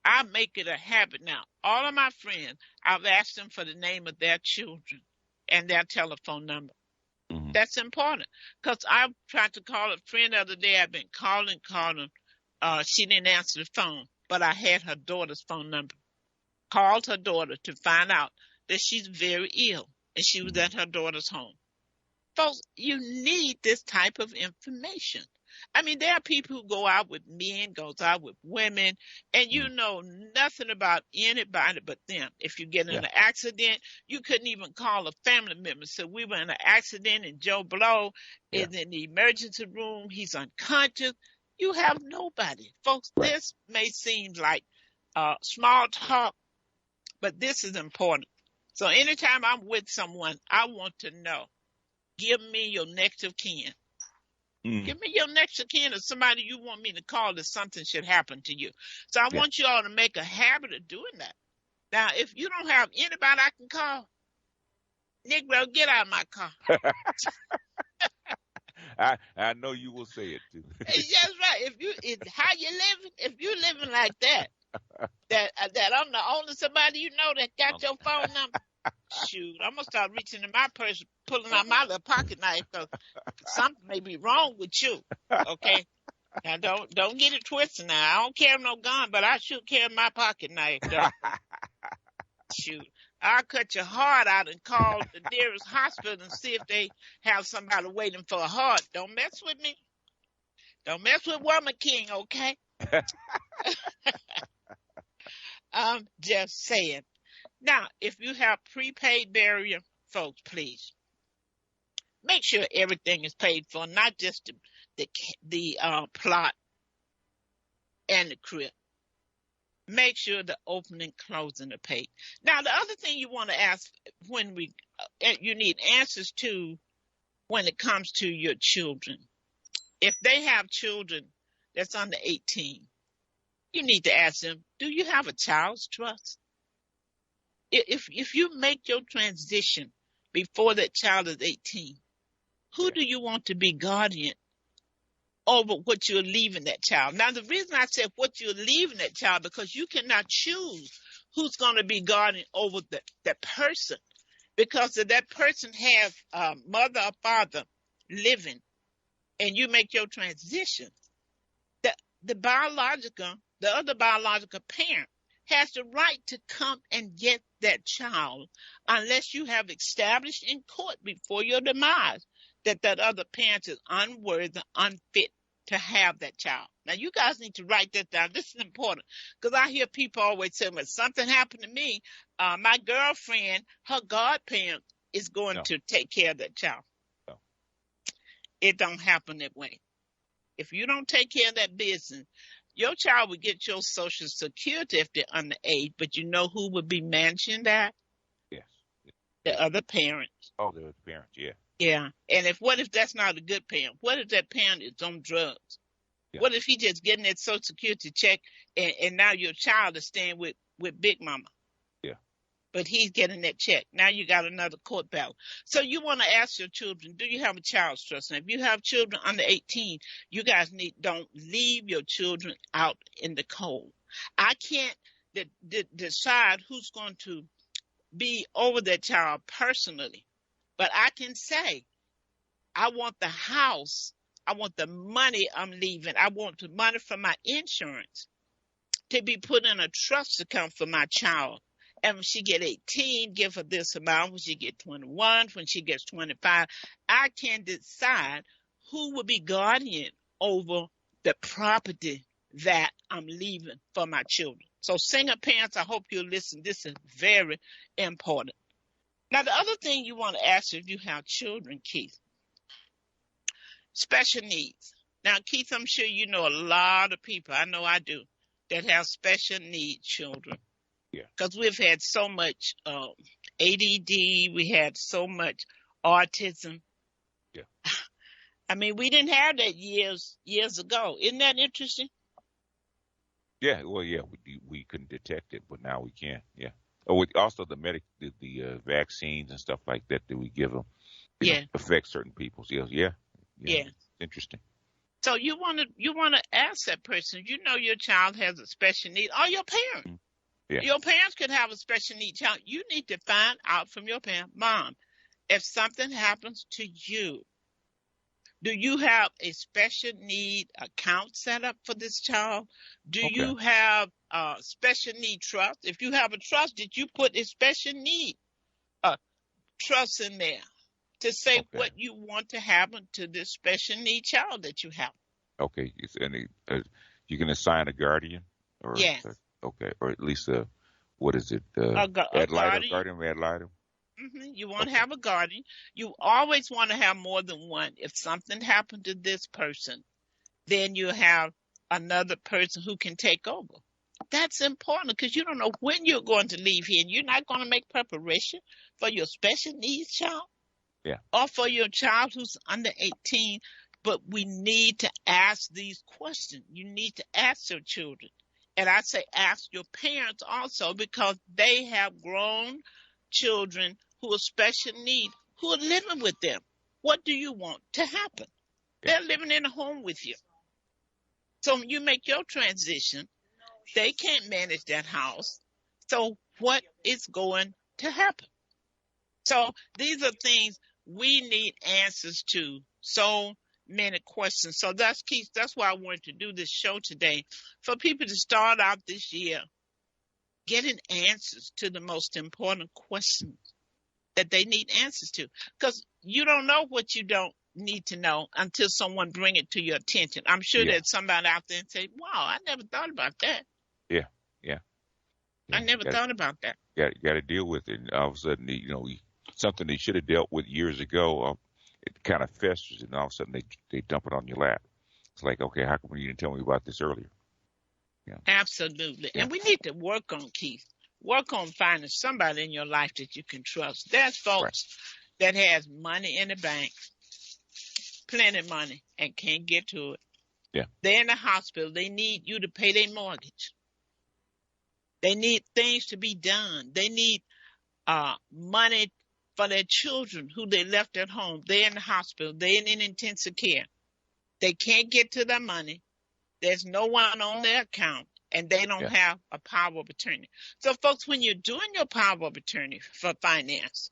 I make it a habit now. All of my friends, I've asked them for the name of their children and their telephone number. Mm-hmm. That's important because I tried to call a friend the other day. I've been calling. She didn't answer the phone, but I had her daughter's phone number. Called her daughter to find out that she's very ill and she was at her daughter's home. Folks, you need this type of information. I mean, there are people who go out with men, goes out with women, and you know nothing about anybody but them. If you get in an accident, you couldn't even call a family member. So we were in an accident and Joe Blow is in the emergency room. He's unconscious. You have nobody. Folks, this may seem like small talk, but this is important. So anytime I'm with someone, I want to know, give me your next of kin. Give me your next of kin or somebody you want me to call if something should happen to you. So I want you all to make a habit of doing that. Now, if you don't have anybody I can call, Negro, get out of my car. I know you will say it too. That's right. How you living? If you living like that I'm the only somebody you know that got your phone number. Shoot, I'm gonna start reaching in my purse, pulling out my little pocket knife because something may be wrong with you. Okay, now don't get it twisted. Now I don't carry no gun, but I should carry my pocket knife. Though. Shoot, I'll cut your heart out and call the nearest hospital and see if they have somebody waiting for a heart. Don't mess with me. Don't mess with Woman King, okay? I'm just saying. Now, if you have prepaid burial, folks, please make sure everything is paid for, not just the plot and the crib. Make sure the opening, closing the page. Now, the other thing you want to ask you need answers to when it comes to your children. If they have children that's under 18, you need to ask them, do you have a child's trust? If you make your transition before that child is 18, who do you want to be guardian over what you're leaving that child? Now, the reason I said what you're leaving that child, because you cannot choose who's going to be guardian over that person. Because if that person has a mother or father living and you make your transition, the other biological parent has the right to come and get that child unless you have established in court before your demise that other parent is unworthy, unfit to have that child. Now, you guys need to write that down. This is important because I hear people always say, when something happened to me, my girlfriend, her godparent is going to take care of that child. No. It don't happen that way. If you don't take care of that business, your child will get your Social Security if they're underage, but you know who would be managing that? Yes. The other parent. Oh, the other parent, yeah. Yeah. And what if that's not a good parent? What if that parent is on drugs? Yeah. What if he just getting that Social Security check and now your child is staying with Big Mama? Yeah. But he's getting that check. Now you got another court battle. So you want to ask your children, do you have a child's trust? And if you have children under 18, you guys don't leave your children out in the cold. I can't decide who's going to be over that child personally. But I can say, I want the house. I want the money I'm leaving. I want the money from my insurance to be put in a trust account for my child. And when she get 18, give her this amount. When she get 21, when she gets 25, I can decide who will be guardian over the property that I'm leaving for my children. So single parents, I hope you'll listen. This is very important. Now, the other thing you want to ask if you have children, Keith, special needs. Now, Keith, I'm sure you know a lot of people, I know I do, that have special needs children. Yeah. Because we've had so much ADD, we had so much autism. Yeah. I mean, we didn't have that years ago. Isn't that interesting? Yeah, well, yeah, we couldn't detect it, but now we can, yeah. Oh, also the vaccines and stuff like that we give them, affect certain people. Yeah. Interesting. So you want to ask that person. You know your child has a special need, or your parent. Mm-hmm. Yeah. Your parents could have a special need child. You need to find out from your parent, Mom, if something happens to you, do you have a special need account set up for this child? Do you have a special need trust? If you have a trust, did you put a special need trust in there to say what you want to happen to this special need child that you have? Okay. You can assign a guardian? Yes. Or at least what is it? A guardian. Guardian ad litem. Mm-hmm. You want to have a guardian. You always want to have more than one. If something happened to this person, then you have another person who can take over. That's important because you don't know when you're going to leave here, and you're not going to make preparation for your special needs child, or for your child who's under 18. But we need to ask these questions. You need to ask your children, and I say ask your parents also, because they have grown children who are special needs, who are living with them. What do you want to happen? They're living in a home with you. So when you make your transition, they can't manage that house. So what is going to happen? So these are things we need answers to. So many questions. So that's Keith. That's why I wanted to do this show today, for people to start out this year getting answers to the most important questions that they need answers to. Because you don't know what you don't need to know until someone bring it to your attention. I'm sure there's somebody out there and say, wow, I never thought about that. Yeah. I never thought about that. You got to deal with it. And all of a sudden, something they should have dealt with years ago, it kind of festers, and all of a sudden they dump it on your lap. It's like, okay, how come you didn't tell me about this earlier? Absolutely. Yeah. And we need to work on, Keith. Work on finding somebody in your life that you can trust. There's folks that has money in the bank, plenty of money, and can't get to it. Yeah. They're in the hospital. They need you to pay their mortgage. They need things to be done. They need money for their children who they left at home. They're in the hospital. They're in intensive care. They can't get to their money. There's no one on their account, and they don't have a power of attorney. So, folks, when you're doing your power of attorney for finance,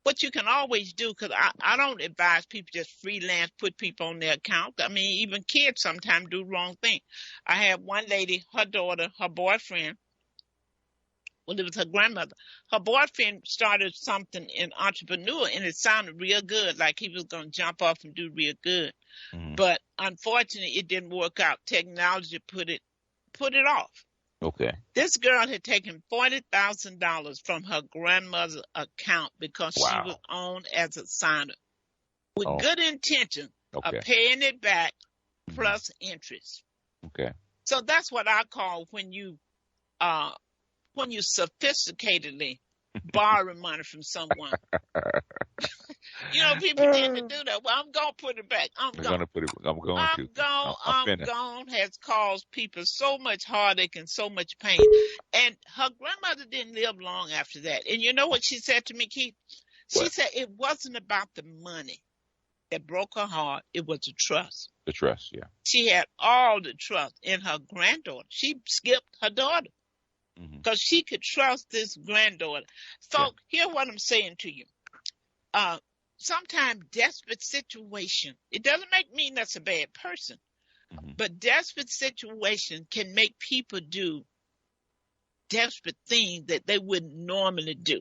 what you can always do, because I don't advise people just freelance, put people on their account. I mean, even kids sometimes do wrong things. I had one lady, her daughter, her boyfriend, well, it was her grandmother. Her boyfriend started something in entrepreneur, and it sounded real good, like he was going to jump off and do real good. Mm-hmm. But unfortunately, it didn't work out. Technology put it off. Okay. This girl had taken $40,000 from her grandmother's account because she was on as a signer with good intention of paying it back plus interest. Okay. So that's what I call when you sophisticatedly borrow money from someone. People tend to do that. Well, I'm going to put it back. I'm going has caused people so much heartache and so much pain. And her grandmother didn't live long after that. And you know what she said to me, Keith? She said it wasn't about the money that broke her heart. It was the trust. The trust, yeah. She had all the trust in her granddaughter. She skipped her daughter because she could trust this granddaughter. So here's what I'm saying to you. Sometimes desperate situation, it doesn't mean that's a bad person, but desperate situation can make people do desperate things that they wouldn't normally do.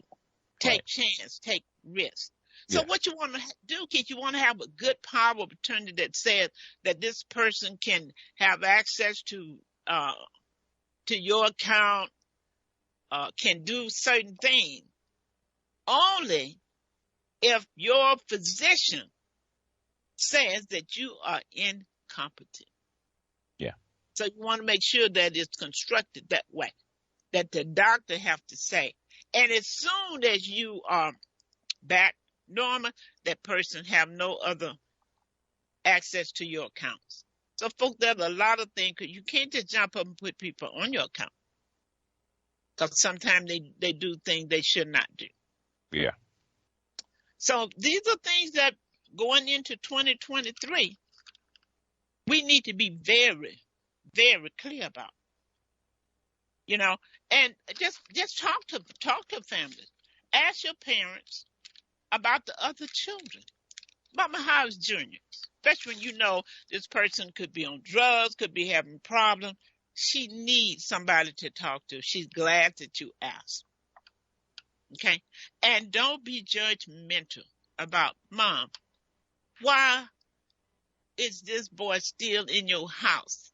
Take chance, take risk. So what you want to do, Keith, you want to have a good power of attorney that says that this person can have access to your account, can do certain things only if your physician says that you are incompetent. Yeah. So you want to make sure that it's constructed that way, that the doctor have to say. And as soon as you are back normal, that person have no other access to your accounts. So, folks, there's a lot of things, because you can't just jump up and put people on your account, because sometimes they do things they should not do. Yeah. So these are things that going into 2023, we need to be very, very clear about. And just talk to families. Ask your parents about the other children. Mama, how's Junior? Especially when you know this person could be on drugs, could be having problems. She needs somebody to talk to. She's glad that you asked. Okay? And don't be judgmental about, Mom, why is this boy still in your house?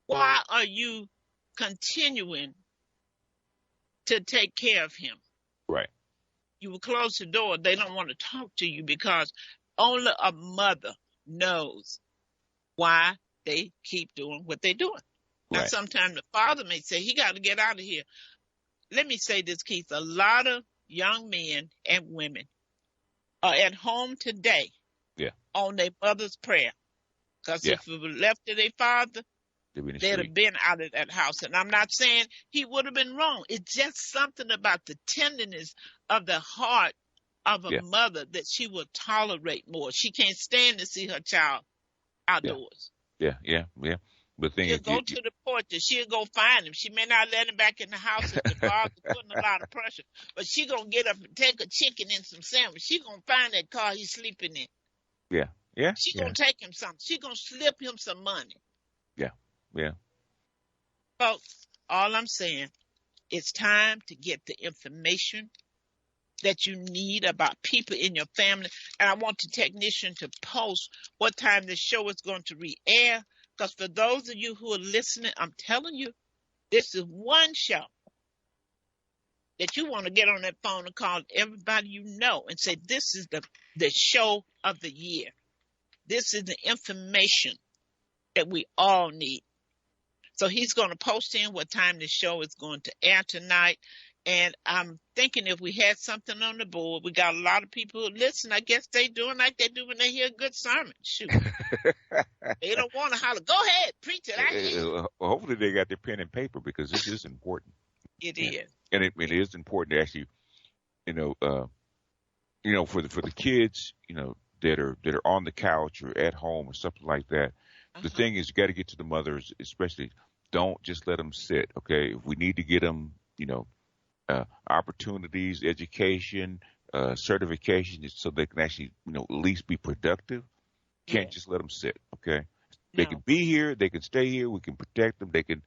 Why are you continuing to take care of him? Right. You will close the door. They don't want to talk to you because only a mother knows why they keep doing what they're doing. Right. Now, sometimes the father may say, he got to get out of here. Let me say this, Keith. A lot of young men and women are at home today on their mother's prayer. Because if it were left to their father, they'd have been out of that house. And I'm not saying he would have been wrong. It's just something about the tenderness of the heart of a mother that she will tolerate more. She can't stand to see her child outdoors. Yeah. But she'll go to the porch and she'll go find him. She may not let him back in the house if the father's putting a lot of pressure. But she going to get up and take a chicken and some sandwich. She going to find that car he's sleeping in. Yeah. She going to take him something. She going to slip him some money. Yeah. Folks, all I'm saying, it's time to get the information that you need about people in your family. And I want the technician to post what time the show is going to re-air. Because for those of you who are listening, I'm telling you, this is one show that you want to get on that phone and call everybody you know and say, this is the show of the year. This is the information that we all need. So he's going to post in what time the show is going to air tonight. And I'm thinking if we had something on the board, we got a lot of people who listen. I guess they doing like they do when they hear a good sermon. Shoot. They don't want to holler. Go ahead, preach it. I hear you. Hopefully they got their pen and paper, because this is important. It is. And it is important to actually, for the kids, that are on the couch or at home or something like that. The thing is, you got to get to the mothers, especially. Don't just let them sit. Okay, if we need to get them, opportunities, education, certification, so they can actually, at least be productive. Can't just let them sit. Okay, they can be here, they can stay here. We can protect them. They can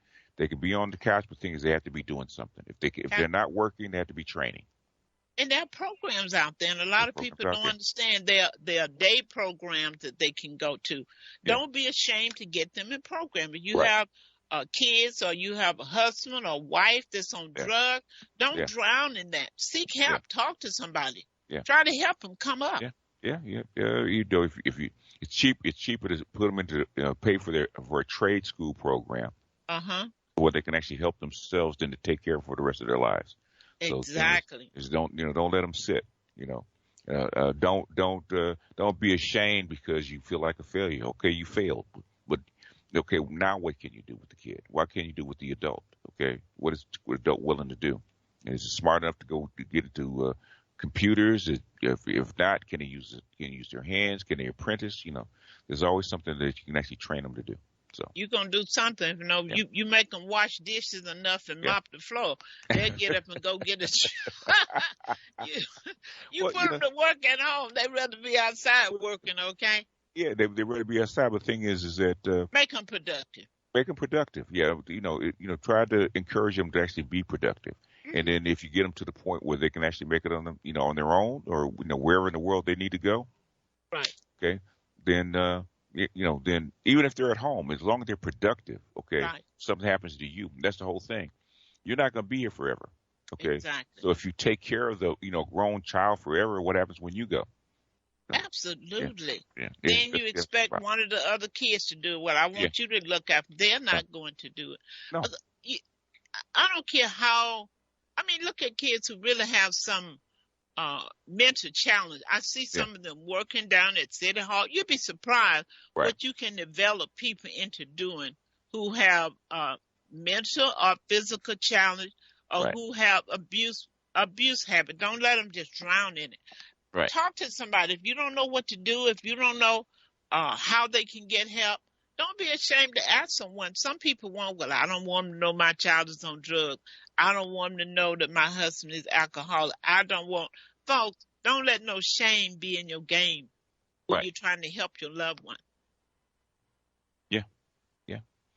be on the couch, but the thing is, they have to be doing something. If they're not working, they have to be training. And there are programs out there, and a lot of people don't understand. There are day programs that they can go to. Don't be ashamed to get them in program. If you have kids, or you have a husband or wife that's on drugs, don't drown in that. Seek help. Talk to somebody. Try to help them come up. If it's cheaper to put them into pay for a trade school program. Where they can actually help themselves than to take care of for the rest of their lives. Exactly. So don't let them sit. Don't be ashamed because you feel like a failure. Okay, you failed, but okay, now what can you do with the kid? What can you do with the adult? Okay, what is the adult willing to do? And is it smart enough to go to get into computers? If not, can he use their hands? Can they apprentice? There's always something that you can actually train them to do. So you're going to do something. You make them wash dishes enough and mop the floor. They'll get up and go get it. you put them to work at home. They'd rather be outside working, okay? Yeah, they'd rather be outside. But the thing is that... make them productive. Make them productive, yeah. Try to encourage them to actually be productive. And then if you get them to the point where they can actually make it on them, on their own, or wherever in the world they need to go, right? Okay, then then even if they're at home, as long as they're productive, okay, something happens to you. That's the whole thing. You're not going to be here forever, okay? Exactly. So if you take care of the grown child forever, what happens when you go? Absolutely. Then you expect one of the other kids to do what I want you to look after. They're not going to do it. No. I don't care how. I mean, look at kids who really have some mental challenge. I see some of them working down at City Hall. You'd be surprised what you can develop people into doing who have mental or physical challenge, or who have abuse habit. Don't let them just drown in it. Right. Talk to somebody. If you don't know what to do, if you don't know how they can get help, don't be ashamed to ask someone. Some people want, well, I don't want them to know my child is on drugs. I don't want them to know that my husband is alcoholic. Folks, don't let no shame be in your game when you're trying to help your loved one. Yeah.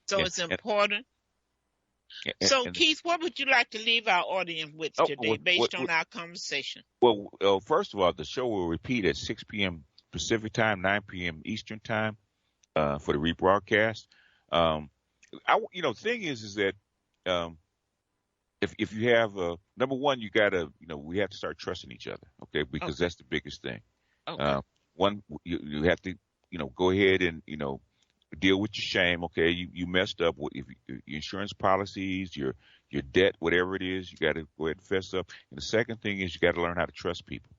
So it's important. So, Keith, what would you like to leave our audience with today based on our conversation? Well, first of all, the show will repeat at 6 p.m. Pacific time, 9 p.m. Eastern time for the rebroadcast. The thing is that if you have number one, you gotta, we have to start trusting each other, okay? Because that's the biggest thing. Okay. One, you have to, go ahead and, deal with your shame. Okay, you messed up with your insurance policies, your debt, whatever it is. You got to go ahead and fess up. And the second thing is you got to learn how to trust people.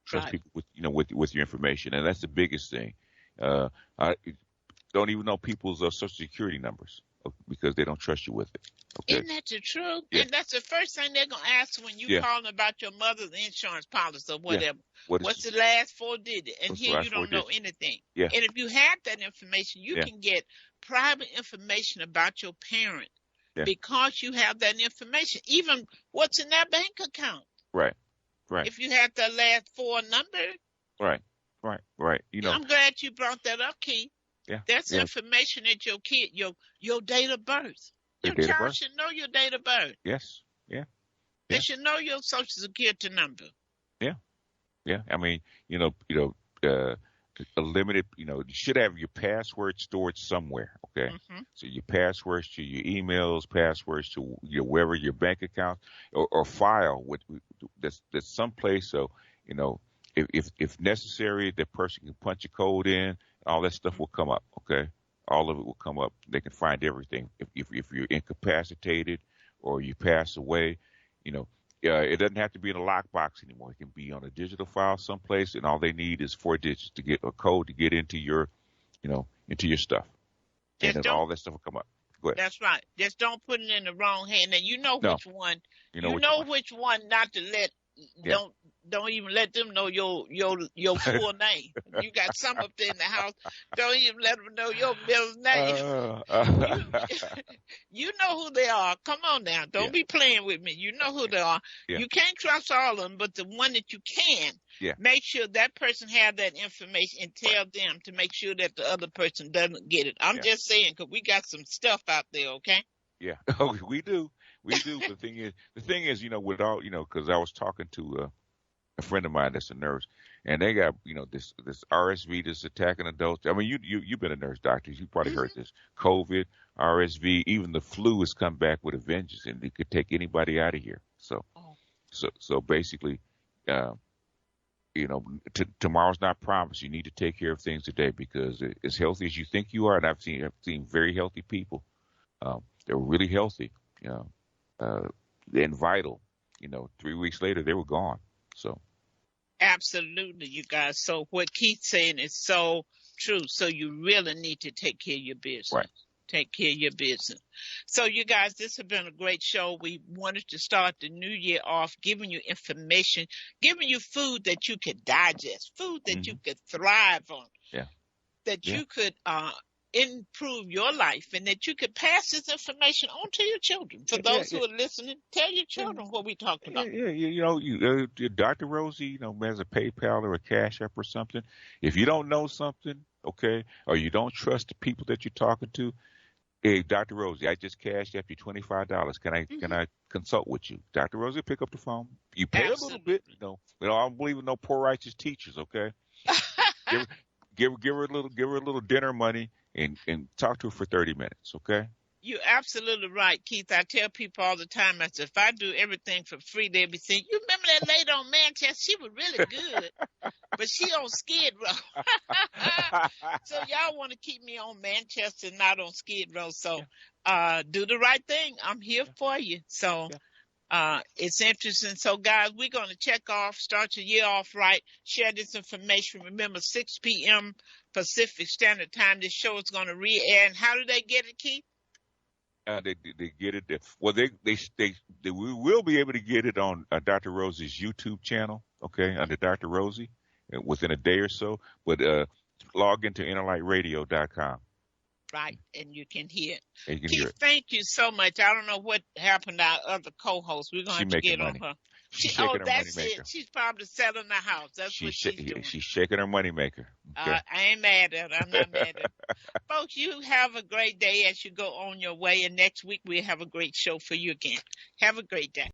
Trust people with your information, and that's the biggest thing. I don't even know people's social security numbers because they don't trust you with it. Okay? Isn't that the truth? Yeah. And that's the first thing they're gonna ask when you calling about your mother's insurance policy or whatever. Yeah. What's the last 4 digits? And here you don't know anything. Yeah. And if you have that information, you can get private information about your parent because you have that information. Even what's in their bank account. Right. If you have the last 4 numbers. Right. I'm glad you brought that up, Keith. Yeah. That's information that your kid, your date of birth. Your child should know your date of birth. Yes. Yeah. They should know your social security number. Yeah. I mean, a limited, you should have your password stored somewhere. Okay. Mm-hmm. So your passwords to your emails, passwords to wherever your bank account or file that's someplace. So, if necessary, the person can punch a code in, all that stuff will come up. Okay. all of it will come up. They can find everything. If you're incapacitated or you pass away, it doesn't have to be in a lockbox anymore. It can be on a digital file someplace, and all they need is 4 digits to get a code to get into your, into your stuff, and then all that stuff will come up. Go ahead. That's right. Just don't put it in the wrong hand. And you know which one. Which one not to let. Yeah. Don't even let them know your full name. You got some up there in the house. Don't even let them know your middle name. You know who they are. Come on now. Don't be playing with me. You know who they are. Yeah. You can't trust all of them, but the one that you can, make sure that person have that information and tell them to make sure that the other person doesn't get it. I'm just saying, because we got some stuff out there, okay? Yeah. We do. We do. The thing is, with all, because I was talking to a friend of mine that's a nurse, and they got, this RSV that's attacking adults. I mean, you've been a nurse, doctor. You probably heard this. COVID, RSV, even the flu has come back with a vengeance, and it could take anybody out of here. So basically, tomorrow's not promised. You need to take care of things today, because as healthy as you think you are, and I've seen very healthy people. They were really healthy, and vital. 3 weeks later, they were gone. So, absolutely, you guys. So what Keith's saying is so true. So you really need to take care of your business. Right. Take care of your business. So you guys, this has been a great show. We wanted to start the new year off giving you information, giving you food that you could digest, food that you could thrive on. Yeah. That you could improve your life, and that you could pass this information on to your children. For those who are listening, tell your children what we talked about. Dr. Rosie, has a PayPal or a Cash App or something. If you don't know something, okay, or you don't trust the people that you're talking to, hey, Dr. Rosie, I just cashed up you $25. Can I consult with you? Dr. Rosie, pick up the phone. You pay a little bit, I don't believe in no poor righteous teachers, okay? give her a little dinner money. And talk to her for 30 minutes, okay? You're absolutely right, Keith. I tell people all the time, I said, if I do everything for free, they'll be saying, you remember that lady on Manchester? She was really good, but she on Skid Row. So y'all want to keep me on Manchester, not on Skid Row. So do the right thing. I'm here for you. So it's interesting. So, guys, we're going to check off, start your year off right, share this information. Remember, 6 p.m. Pacific Standard Time. This show is going to re-air. And how do they get it, Keith? They get it. Well, we will be able to get it on Dr. Rosie's YouTube channel, okay, under Dr. Rosie, within a day or so. But log into innerlightradio.com. Right, and you can hear it. Keith, thank you so much. I don't know what happened to our other co-host. We're going to have to get on her. That's it. She's probably selling the house. That's what she's doing. She's shaking her moneymaker. Okay. I ain't mad at her. I'm not mad at her. Folks, you have a great day as you go on your way. And next week, we'll have a great show for you again. Have a great day.